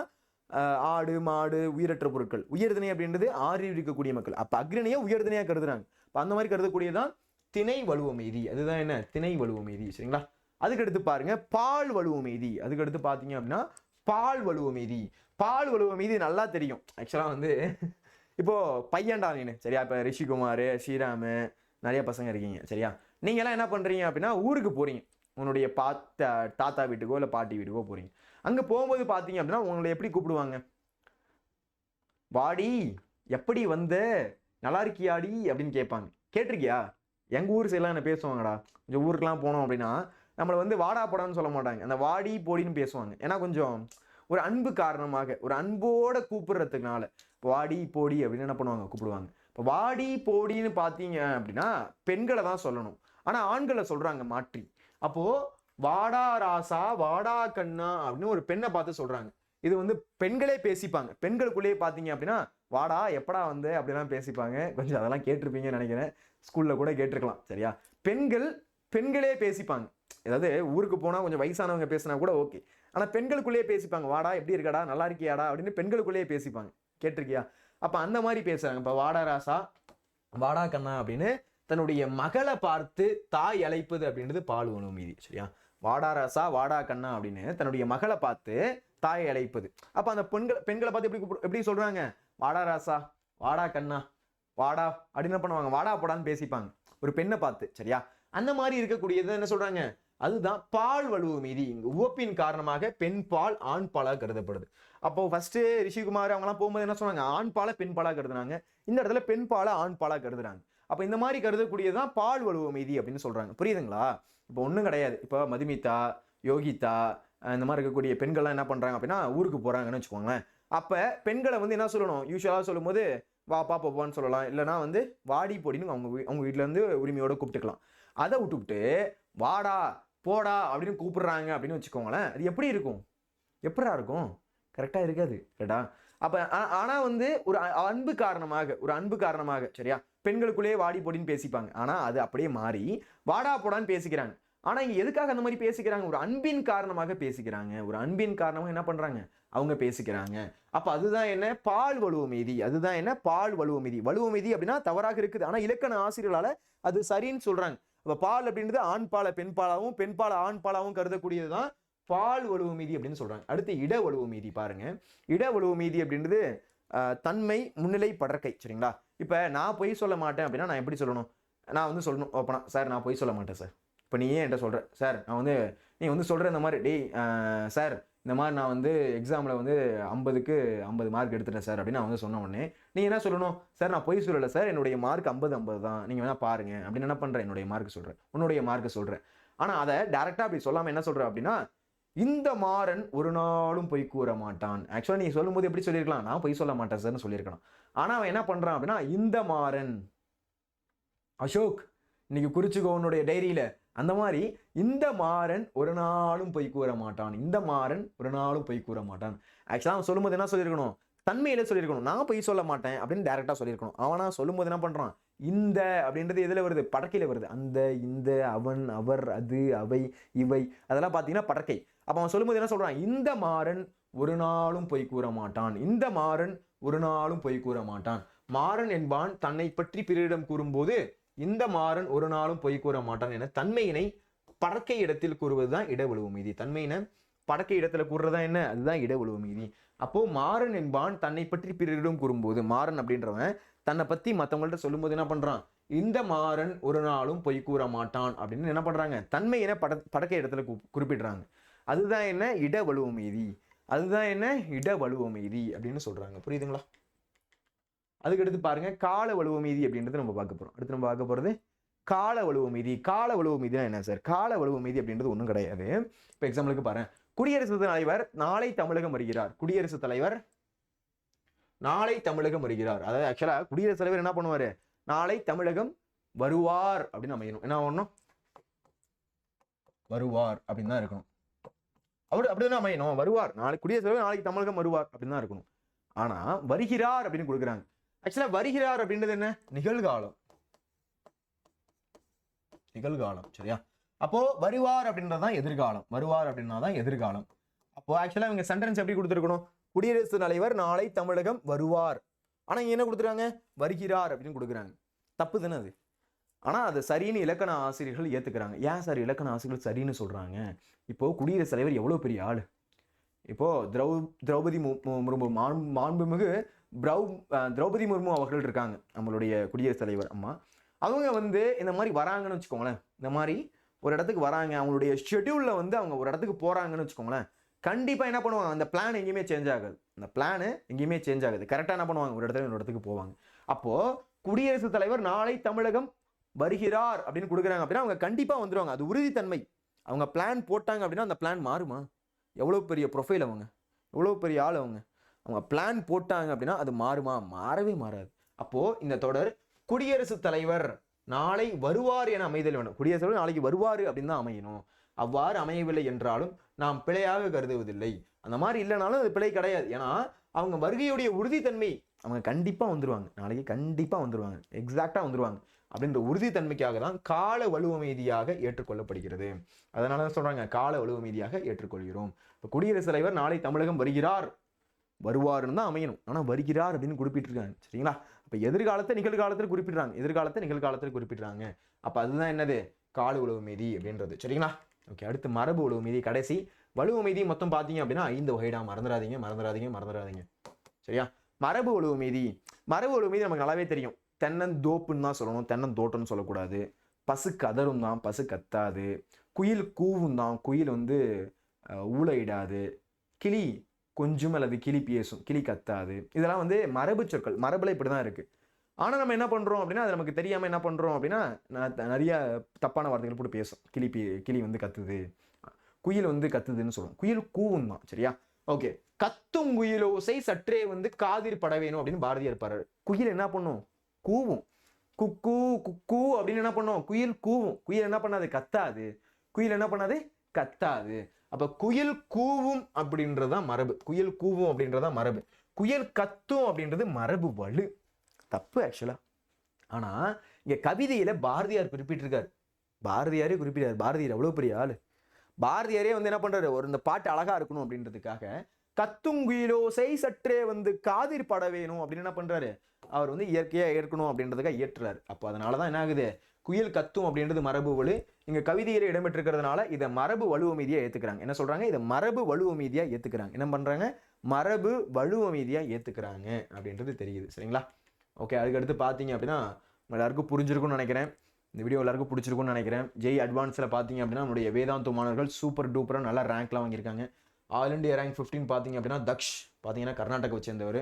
ஆடு மாடு உயிரற்ற பொருட்கள். உயர்தனை அப்படின்றது ஆறில் இருக்கக்கூடிய மக்கள். அப்ப அக்ரிணையை உயர்தனையாக கருதுறாங்க. அந்த மாதிரி கருதக்கூடியதான் திணை வலுவமீதி. அதுதான் என்ன? திணை வலுவமீதி. சரிங்களா? அதுக்கு அடுத்து பாருங்க பால் வலுவமீதி. அதுக்கு அடுத்து பாத்தீங்க அப்படின்னா பால் வலுவமீதி. பால் வலுவமீதி நல்லா தெரியும். ஆக்சுவலா வந்து இப்போ பையன்டா நீனு சரியா, இப்போ ரிஷிகுமார், ஸ்ரீராமு, நிறைய பசங்க இருக்கீங்க சரியா. நீங்களாம் என்ன பண்றீங்க அப்படின்னா ஊருக்கு போறீங்க, உன்னுடைய தாத்தா வீட்டுக்கோ இல்லை பாட்டி வீட்டுக்கோ போறீங்க. அங்க போகும்போது பாத்தீங்க அப்படின்னா உங்களை எப்படி கூப்பிடுவாங்க? வாடி, எப்படி வந்த, நல்லா இருக்கியாடி அப்படின்னு கேட்பாங்க. கேட்டிருக்கியா? எங்க ஊர் சைட்லாம் என்ன பேசுவாங்கடா, கொஞ்சம் ஊருக்குலாம் போனோம் அப்படின்னா நம்மளை வந்து வாடா போடான்னு சொல்ல மாட்டாங்க, அந்த வாடி போடின்னு பேசுவாங்க. ஏன்னா கொஞ்சம் ஒரு அன்பு காரணமாக, ஒரு அன்போட கூப்பிடுறதுக்குனால வாடி போடி அப்படின்னு என்ன பண்ணுவாங்க, கூப்பிடுவாங்க. இப்போ வாடி போடின்னு பார்த்தீங்க அப்படின்னா பெண்களை தான் சொல்லணும், ஆனால் ஆண்களை சொல்றாங்க மாற்றி. அப்போ வாடா ராசா, வாடா கண்ணா அப்படின்னு ஒரு பெண்ணை பார்த்து சொல்றாங்க. இது வந்து பெண்களே பேசிப்பாங்க, பெண்களுக்குள்ளேயே பார்த்தீங்க அப்படின்னா வாடா எப்படா வந்து அப்படிலாம் பேசிப்பாங்க. கொஞ்சம் அதெல்லாம் கேட்டிருப்பீங்கன்னு நினைக்கிறேன், ஸ்கூல்ல கூட கேட்டிருக்கலாம் சரியா. பெண்களே பேசிப்பாங்க. ஏதாவது ஊருக்கு போனால் கொஞ்சம் வயசானவங்க பேசினா கூட ஓகே, ஆனால் பெண்களுக்குள்ளேயே பேசிப்பாங்க. வாடா எப்படி இருக்கடா, நல்லா இருக்கியாடா அப்படின்னு பெண்களுக்குள்ளேயே பேசிப்பாங்க. கேட்டிருக்கியா? அப்போ அந்த மாதிரி பேசுறாங்க. இப்போ வாடா ராசா, வாடா கண்ணா அப்படின்னு தன்னுடைய மகளை பார்த்து தாய் அழைப்பது அப்படின்றது பால் உணவு மீதி சரியா. வாடா ராசா, வாடா கண்ணா அப்படின்னு தன்னுடைய மகளை பார்த்து தாய் அழைப்பது. அப்போ அந்த பெண்களை பார்த்து எப்படி சொல்றாங்க? வாடா ராசா, வாடா கண்ணா, வாடா அப்படின்னு என்ன பண்ணுவாங்க, வாடா போடான்னு பேசிப்பாங்க ஒரு பெண்ணை பார்த்து சரியா. அந்த மாதிரி இருக்கக்கூடியது என்ன சொல்றாங்க, அதுதான் பால் வலுவு மீதி. உவப்பின் காரணமாக பெண் பால் ஆண் பாலா கருதப்படுது. அப்போ ஃபர்ஸ்ட் ரிஷிகுமார் அவங்கலாம் போகும்போது என்ன சொன்னாங்க, ஆண் பாலை பெண் பாலா கருதுனாங்க. இந்த இடத்துல பெண் பாலை ஆண் பாலா கருதுறாங்க. அப்போ இந்த மாதிரி கருதக்கூடியதுதான் பால் வலுவு மீதி அப்படின்னு சொல்றாங்க. புரியுதுங்களா? இப்போ ஒன்றும் கிடையாது. இப்போ மதுமிதா, யோகிதா இந்த மாதிரி இருக்கக்கூடிய பெண்கள்லாம் என்ன பண்றாங்க அப்படின்னா ஊருக்கு போறாங்கன்னு வச்சுக்கோங்களேன். அப்ப பெண்களை வந்து என்ன சொல்லணும், யூஸ்வலாக சொல்லும் போது வா பாப்பா போன்னு சொல்லலாம், இல்லைனா வந்து வாடி போடின்னு அவங்க வீட்டுல இருந்து உரிமையோட கூப்பிட்டுக்கலாம். அதை விட்டுவிட்டு வாடா போடா அப்படின்னு கூப்பிடுறாங்க அப்படின்னு வச்சுக்கோங்களேன். அது எப்படி இருக்கும், எப்படா இருக்கும்? கரெக்டா இருக்காது கரெக்டா. அப்ப ஆனா வந்து ஒரு அன்பு காரணமாக சரியா பெண்களுக்குள்ளேயே வாடி போடின்னு பேசிப்பாங்க. ஆனா அது அப்படியே மாறி வாடா போடான்னு பேசிக்கிறாங்க. ஆனா இங்க எதுக்காக அந்த மாதிரி பேசிக்கிறாங்க? ஒரு அன்பின் காரணமாக பேசிக்கிறாங்க. ஒரு அன்பின் காரணமாக என்ன பண்றாங்க, அவங்க பேசிக்கிறாங்க. அப்ப அதுதான் என்ன, பால் வலுவ மீதி. அதுதான் என்ன, பால் வலுவ மீதி. வலுவ மீதி அப்படின்னா தவறாக இருக்குது, ஆனா இலக்கண ஆசிரியர்களால அது சரின்னு சொல்றாங்க. அப்ப பால் அப்படின்றது ஆண் பாலை பெண் பாலாவும் பெண் பாலை ஆண் பாலாவும் கருதக்கூடியதுதான் பால் வலுவ மீதி அப்படின்னு சொல்றாங்க. அடுத்து இட வலுவ மீதி பாருங்க. இட வலுவ மீதி அப்படின்றது தன்மை முன்னிலை படற்கை சரிங்களா. இப்ப நான் பொய் சொல்ல மாட்டேன் அப்படின்னா நான் எப்படி சொல்லணும், நான் வந்து சொல்லணும் ஓப்பனா, சார் நான் பொய் சொல்ல மாட்டேன் சார். இப்போ நீ ஏன் என்கிட்ட சொல்ற சார், நான் வந்து நீ வந்து சொல்ற இந்த மாதிரி டேய் சார் இந்த மாதிரி நான் வந்து எக்ஸாமில் வந்து 50க்கு 50 மார்க் எடுத்துட்டேன் சார் அப்படின்னு நான் வந்து சொன்ன உடனே நீ என்ன சொல்லணும், சார் நான் பொய் சொல்லலை சார், என்னுடைய மார்க் 50 தான், நீங்கள் வேணா பாருங்க அப்படின்னு என்ன பண்ணுறேன், என்னுடைய மார்க் சொல்கிறேன், உன்னுடைய மார்க் சொல்கிறேன். ஆனால் அதை டேரெக்டாக அப்படி சொல்லாமல் என்ன சொல்கிறேன் அப்படின்னா, இந்த மாறன் ஒரு நாளும் பொய் கூற மாட்டான். ஆக்சுவலாக நீ சொல்லும்போது எப்படி சொல்லியிருக்கலாம், நான் பொய் சொல்ல மாட்டேன் சார்னு சொல்லியிருக்கலாம். ஆனால் அவன் என்ன பண்ணுறான் அப்படின்னா, இந்த மாறன் அசோக் இன்னைக்கு குறிச்சுக்கோ உன்னுடைய டைரியில, அந்த மாதிரி இந்த மாறன் ஒரு நாளும் பொய் கூற மாட்டான், இந்த மாறன் ஒரு நாளும் பொய் கூற மாட்டான். ஆக்சுவலாக அவன் சொல்லும்போது என்ன சொல்லியிருக்கணும், தன்மையில சொல்லியிருக்கணும், நான் பொய் சொல்ல மாட்டேன் அப்படின்னு டைரக்டா சொல்லியிருக்கணும். அவனா சொல்லும்போது என்ன பண்றான், இந்த அப்படின்றது எதுல வருது, படக்கையில வருது. அந்த, இந்த, அவன், அவர், அது, அவை, இவை அதெல்லாம் பார்த்தீங்கன்னா படக்கை. அப்போ அவன் சொல்லும்போது என்ன சொல்றான், இந்த மாறன் ஒரு நாளும் பொய் கூற மாட்டான், இந்த மாறன் ஒரு நாளும் பொய் கூற மாட்டான். மாறன் என்பான் தன்னை பற்றி பிறரிடம் கூறும்போது இந்த மாறன் ஒரு நாளும் பொய் கூற மாட்டான் என தன்மையினை படக்கை இடத்தில் கூறுவதுதான் இடவலுவு மீதி. தன்மையினை படக்கை இடத்துல கூறுறதா என்ன, அதுதான் இடவலுவு மீதி. அப்போ மாறன் என்பான் தன்னை பற்றி பிறரிடம் கூறும்போது, மாறன் அப்படின்றவன் தன்னை பத்தி மற்றவங்கள்ட்ட சொல்லும்போது என்ன பண்றான், இந்த மாறன் ஒரு நாளும் பொய் கூற மாட்டான் அப்படின்னு என்ன பண்றாங்க, தன்மையினை படக்கை இடத்துல குறிப்பிடுறாங்க. அதுதான் என்ன, இடவலுவு மீதி. அதுதான் என்ன, இடவலுவு மீதி அப்படின்னு சொல்றாங்க. புரியுதுங்களா? அதுக்கு அடுத்து பாருங்க, கால வலுவ மீதி அப்படின்றது நம்ம பார்க்க போறோம். அடுத்து நம்ம பார்க்க போறது கால வலுவ மீதி. கால வலுவ மீதினா என்ன சார்? கால வலுவ மீதி அப்படின்றது ஒன்றும் கிடையாது. இப்போ எக்ஸாம்பிளுக்கு பாருங்க, குடியரசுத் தலைவர் நாளை தமிழகம் வருகிறார். குடியரசுத் தலைவர் நாளை தமிழகம் வருகிறார். அதாவது ஆக்சுவலா குடியரசுத் தலைவர் என்ன பண்ணுவாரு, நாளை தமிழகம் வருவார் அப்படின்னு அமையணும். என்ன பண்ணணும், வருவார் அப்படின்னு தான் இருக்கணும். அப்படிதான் அமையணும், வருவார். நாளைக்கு குடியரசுத் தலைவர் நாளைக்கு தமிழகம் வருவார் அப்படின்னு தான் இருக்கணும். ஆனா வருகிறார் அப்படின்னு கொடுக்குறாங்க. ஆக்சுவலா வருகிறார் அப்படின்றது என்ன, நிகழ்காலம். நிகழ்காலம் சரியா. அப்போ வருவார் அப்படின்றதான் எதிர்காலம், வருவார் அப்படின்னாதான் எதிர்காலம். அப்போ ஆக்சுவலா இவங்க சென்டென்ஸ் எப்படி கொடுத்துருக்கணும், குடியரசுத் தலைவர் நாளை தமிழகம் வருவார். ஆனா இங்க என்ன கொடுத்துருக்காங்க, வருகிறார் அப்படின்னு கொடுக்குறாங்க. தப்பு தானே அது. ஆனா அது சரின்னு இலக்கண ஆசிரியர்கள் ஏத்துக்கிறாங்க. ஏன் சார் இலக்கண ஆசிரியர்கள் சரின்னு சொல்றாங்க, இப்போ குடியரசுத் தலைவர் எவ்வளவு பெரிய ஆளு. இப்போ திரௌபதி முர்மு மாண்புமிகு திரௌபதி முர்மு அவர்கள் இருக்காங்க, நம்மளுடைய குடியரசுத் தலைவர் அம்மா. அவங்க வந்து இந்த மாதிரி வராங்கன்னு வச்சுக்கோங்களேன், இந்த மாதிரி ஒரு இடத்துக்கு வராங்க, அவங்களுடைய ஷெட்யூலில் வந்து அவங்க ஒரு இடத்துக்கு போகிறாங்கன்னு வச்சுக்கோங்களேன், கண்டிப்பாக என்ன பண்ணுவாங்க, அந்த பிளான் எங்கேயுமே சேஞ்ச் ஆகாது. அந்த பிளானு எங்கேயுமே சேஞ்ச் ஆகுது. கரெக்டாக என்ன பண்ணுவாங்க, ஒரு இடத்துல ஒரு இடத்துக்கு போவாங்க. அப்போது குடியரசுத் தலைவர் நாளை தமிழகம் வருகிறார் அப்படின்னு கொடுக்குறாங்க அப்படின்னா அவங்க கண்டிப்பாக வந்துடுவாங்க. அது உறுதித்தன்மை. அவங்க பிளான் போட்டாங்க அப்படின்னா அந்த பிளான் மாறுமா? எவ்வளோ பெரிய ப்ரொஃபைல் அவங்க, எவ்வளோ பெரிய ஆள் அவங்க பிளான் போட்டாங்க அப்படின்னா அது மாறுமா? மாறவே மாறாது. அப்போது இந்த தொடர் குடியரசுத் தலைவர் நாளை வருவார் என அமைதல் வேணும். குடியரசுத் தலைவர் நாளைக்கு வருவார் அப்படின்னு தான் அமையணும். அவ்வாறு அமையவில்லை என்றாலும் நாம் பிழையாக கருதுவதில்லை. அந்த மாதிரி இல்லைனாலும் அது பிழை கிடையாது. ஏன்னா அவங்க வருகையுடைய உறுதித்தன்மை, அவங்க கண்டிப்பாக வந்துடுவாங்க, நாளைக்கு கண்டிப்பாக வந்துடுவாங்க, எக்ஸாக்டாக வந்துடுவாங்க அப்படின்ற உறுதித்தன்மைக்காக தான் கால வலுவமைதியாக ஏற்றுக்கொள்ளப்படுகிறது. அதனால தான் சொல்கிறாங்க கால வலுவமைதியாக ஏற்றுக்கொள்கிறோம். இப்போ குடியரசுத் தலைவர் நாளை தமிழகம் வருகிறார், வருவார்னு தான் அமையணும். ஆனால் வருகிறார் அப்படின்னு குறிப்பிட்டிருக்காங்க. சரிங்களா? அப்போ எதிர்காலத்தை நிகழ்காலத்தில் குறிப்பிடுறாங்க, எதிர்காலத்தை நிகழ்காலத்தில் குறிப்பிடுறாங்க. அப்போ அதுதான் என்னது, கால வலுவமைதி அப்படின்றது. சரிங்களா? ஓகே, அடுத்து மரபு வலுவமைதி. கடைசி வலுவமைதி மொத்தம் பார்த்தீங்க அப்படின்னா 5 வகைடா. மறந்துடாதீங்க. சரியா? மரபு வலுவமைதி. மரபு வலுவமைதி நமக்கு நல்லாவே தெரியும். தென்னந்தோப்புன்னு தான் சொல்லணும், தென்னந்தோட்டம்னு சொல்லக்கூடாது. பசு கதரும் தான், பசு கத்தாது. குயில் கூவும் தான், குயில் வந்து ஊளையிடாது. கிளி கொஞ்சம் அல்லது கிளி பேசும், கிளி கத்தாது. இதெல்லாம் வந்து மரபு சொற்கள், மரபுல இப்படி தான் இருக்குது. ஆனால் நம்ம என்ன பண்ணுறோம் அப்படின்னா, அது நமக்கு தெரியாமல் என்ன பண்ணுறோம் அப்படின்னா, நிறைய தப்பான வார்த்தைகள் போட்டு பேசும். கிளி வந்து கத்துது, குயில் வந்து கத்துதுன்னு சொல்லுவோம். குயில் கூவும் தான். சரியா? ஓகே, கத்தும் குயிலோசை சற்றே வந்து காதில் பட வேணும் அப்படின்னு பாரதியார் பாரு. குயில் என்ன பண்ணும், கூவும். குக்கு குக்கு அப்படின்னு என்ன பண்ணும், குயில் கூவும். குயில் என்ன பண்ணாது, கத்தாது. குயில் என்ன பண்ணாது, கத்தாது. அப்ப குயில் கூவும் அப்படின்றதான் மரபு. குயில் கூவும் அப்படின்றதான் மரபு. குயில் கத்தும் அப்படின்றது மரபு வலு. தப்பு ஆக்சுவலா. ஆனா இங்க கவிதையில பாரதியார் குறிப்பிட்டிருக்காரு. பாரதியார் எவ்வளவு பெரிய ஆளு. பாரதியாரே வந்து என்ன பண்றாரு, ஒரு இந்த பாட்டு அழகா இருக்கணும் அப்படின்றதுக்காக கத்துங்குயிலோசை சற்றே வந்து காதிர் பட வேணும் அப்படின்னு என்ன பண்றாரு, அவர் வந்து இயற்கையா ஏற்கணும் அப்படின்றதுக்காக ஏற்றுறாரு. அப்போ அதனாலதான் என்ன ஆகுது, குயில் கத்தும் அப்படின்றது மரபு வலு. இங்க கவிதையில இடம்பெற்றிருக்கிறதுனால இதை மரபு வலுவமைதியா ஏத்துக்கிறாங்க. என்ன சொல்றாங்க, இதை மரபு வலுவமைதியா ஏத்துக்கிறாங்க. என்ன பண்றாங்க, மரபு வலுவமைதியா ஏத்துக்கிறாங்க அப்படின்றது தெரியுது. சரிங்களா? ஓகே, அதுக்கடுத்து பார்த்தீங்க அப்படின்னா எல்லாருக்கும் புரிஞ்சிருக்கும்னு நினைக்கிறேன். இந்த வீடியோ எல்லாருக்கும் பிடிச்சிருக்கும்னு நினைக்கிறேன். ஜெய் அட்வான்ஸில் பார்த்தீங்க அப்படின்னா நம்மளுடைய வேதாந்த மாணவர்கள் சூப்பர் டூப்பராக நல்லா ரேங்க்லாம் வாங்கியிருக்காங்க. ஆல் இண்டியா ரேங்க் 15 பார்த்தீங்க அப்படின்னா தக்ஷ் பார்த்தீங்கன்னா கர்நாடகாவை சேர்ந்தவர்.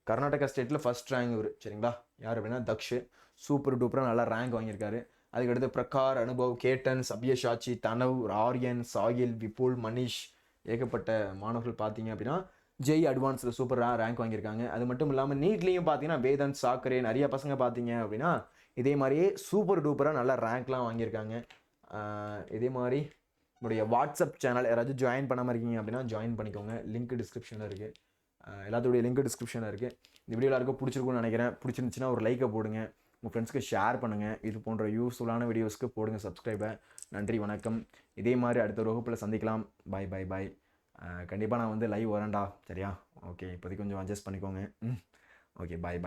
கர்நாடகா ஸ்டேட்டில் ஃபர்ஸ்ட் ரேங்க் இவர். சரிங்களா? யார் அப்படின்னா தக்ஷ் சூப்பர் டூப்பராக நல்லா ரேங்க் வாங்கியிருக்காரு. அதுக்கடுத்து பிரகார், அனுபவ், கேட்டன், சப்யசாச்சி, தனவ், ஆரியன், சாகில், விபுல், மனிஷ் ஏகப்பட்ட மாணவர்கள் பார்த்தீங்க அப்படின்னா ஜெய் அட்வான்ஸில் சூப்பராக ரேங்க் வாங்கியிருக்காங்க. அது மட்டும் இல்லாமல் நீட்லேயும் பார்த்தீங்கன்னா வேதன், சாக்கரே நிறைய பசங்க பார்த்தீங்க அப்படின்னா இதே மாதிரியே சூப்பர் டூப்பராக நல்லா ரேங்க்லாம் வாங்கியிருக்காங்க. இதே மாதிரி நம்மளுடைய வாட்ஸ்அப் சேனல் யாராச்சும் ஜாயின் பண்ணாமல் இருக்கீங்க அப்படின்னா ஜாயின் பண்ணிக்கோங்க. லிங்க் டிஸ்கிரிப்ஷனில் இருக்குது. எல்லாத்துடைய லிங்க் டிஸ்கிரிப்ஷனில் இருக்குது. இந்த வீடியோ எல்லாருக்கும் பிடிச்சிருக்குன்னு நினைக்கிறேன். பிடிச்சிருந்துச்சுன்னா ஒரு லைக்கை போடுங்க, உங்கள் ஃப்ரெண்ட்ஸ்க்கு ஷேர் பண்ணுங்கள். இது போன்ற யூஸ்ஃபுல்லான வீடியோஸ்க்கு போடுங்க சப்ஸ்கிரைபை. நன்றி, வணக்கம். இதே மாதிரி அடுத்த ஒரு வகுப்பில் சந்திக்கலாம். பாய். கண்டிப்பாக நான் வந்து லைவ் வரேன்டா. சரியா? ஓகே, இப்போதைக்கு கொஞ்சம் அட்ஜஸ்ட் பண்ணிக்கோங்க. ஓகே, பாய்.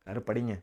எல்லாரும் படிங்க.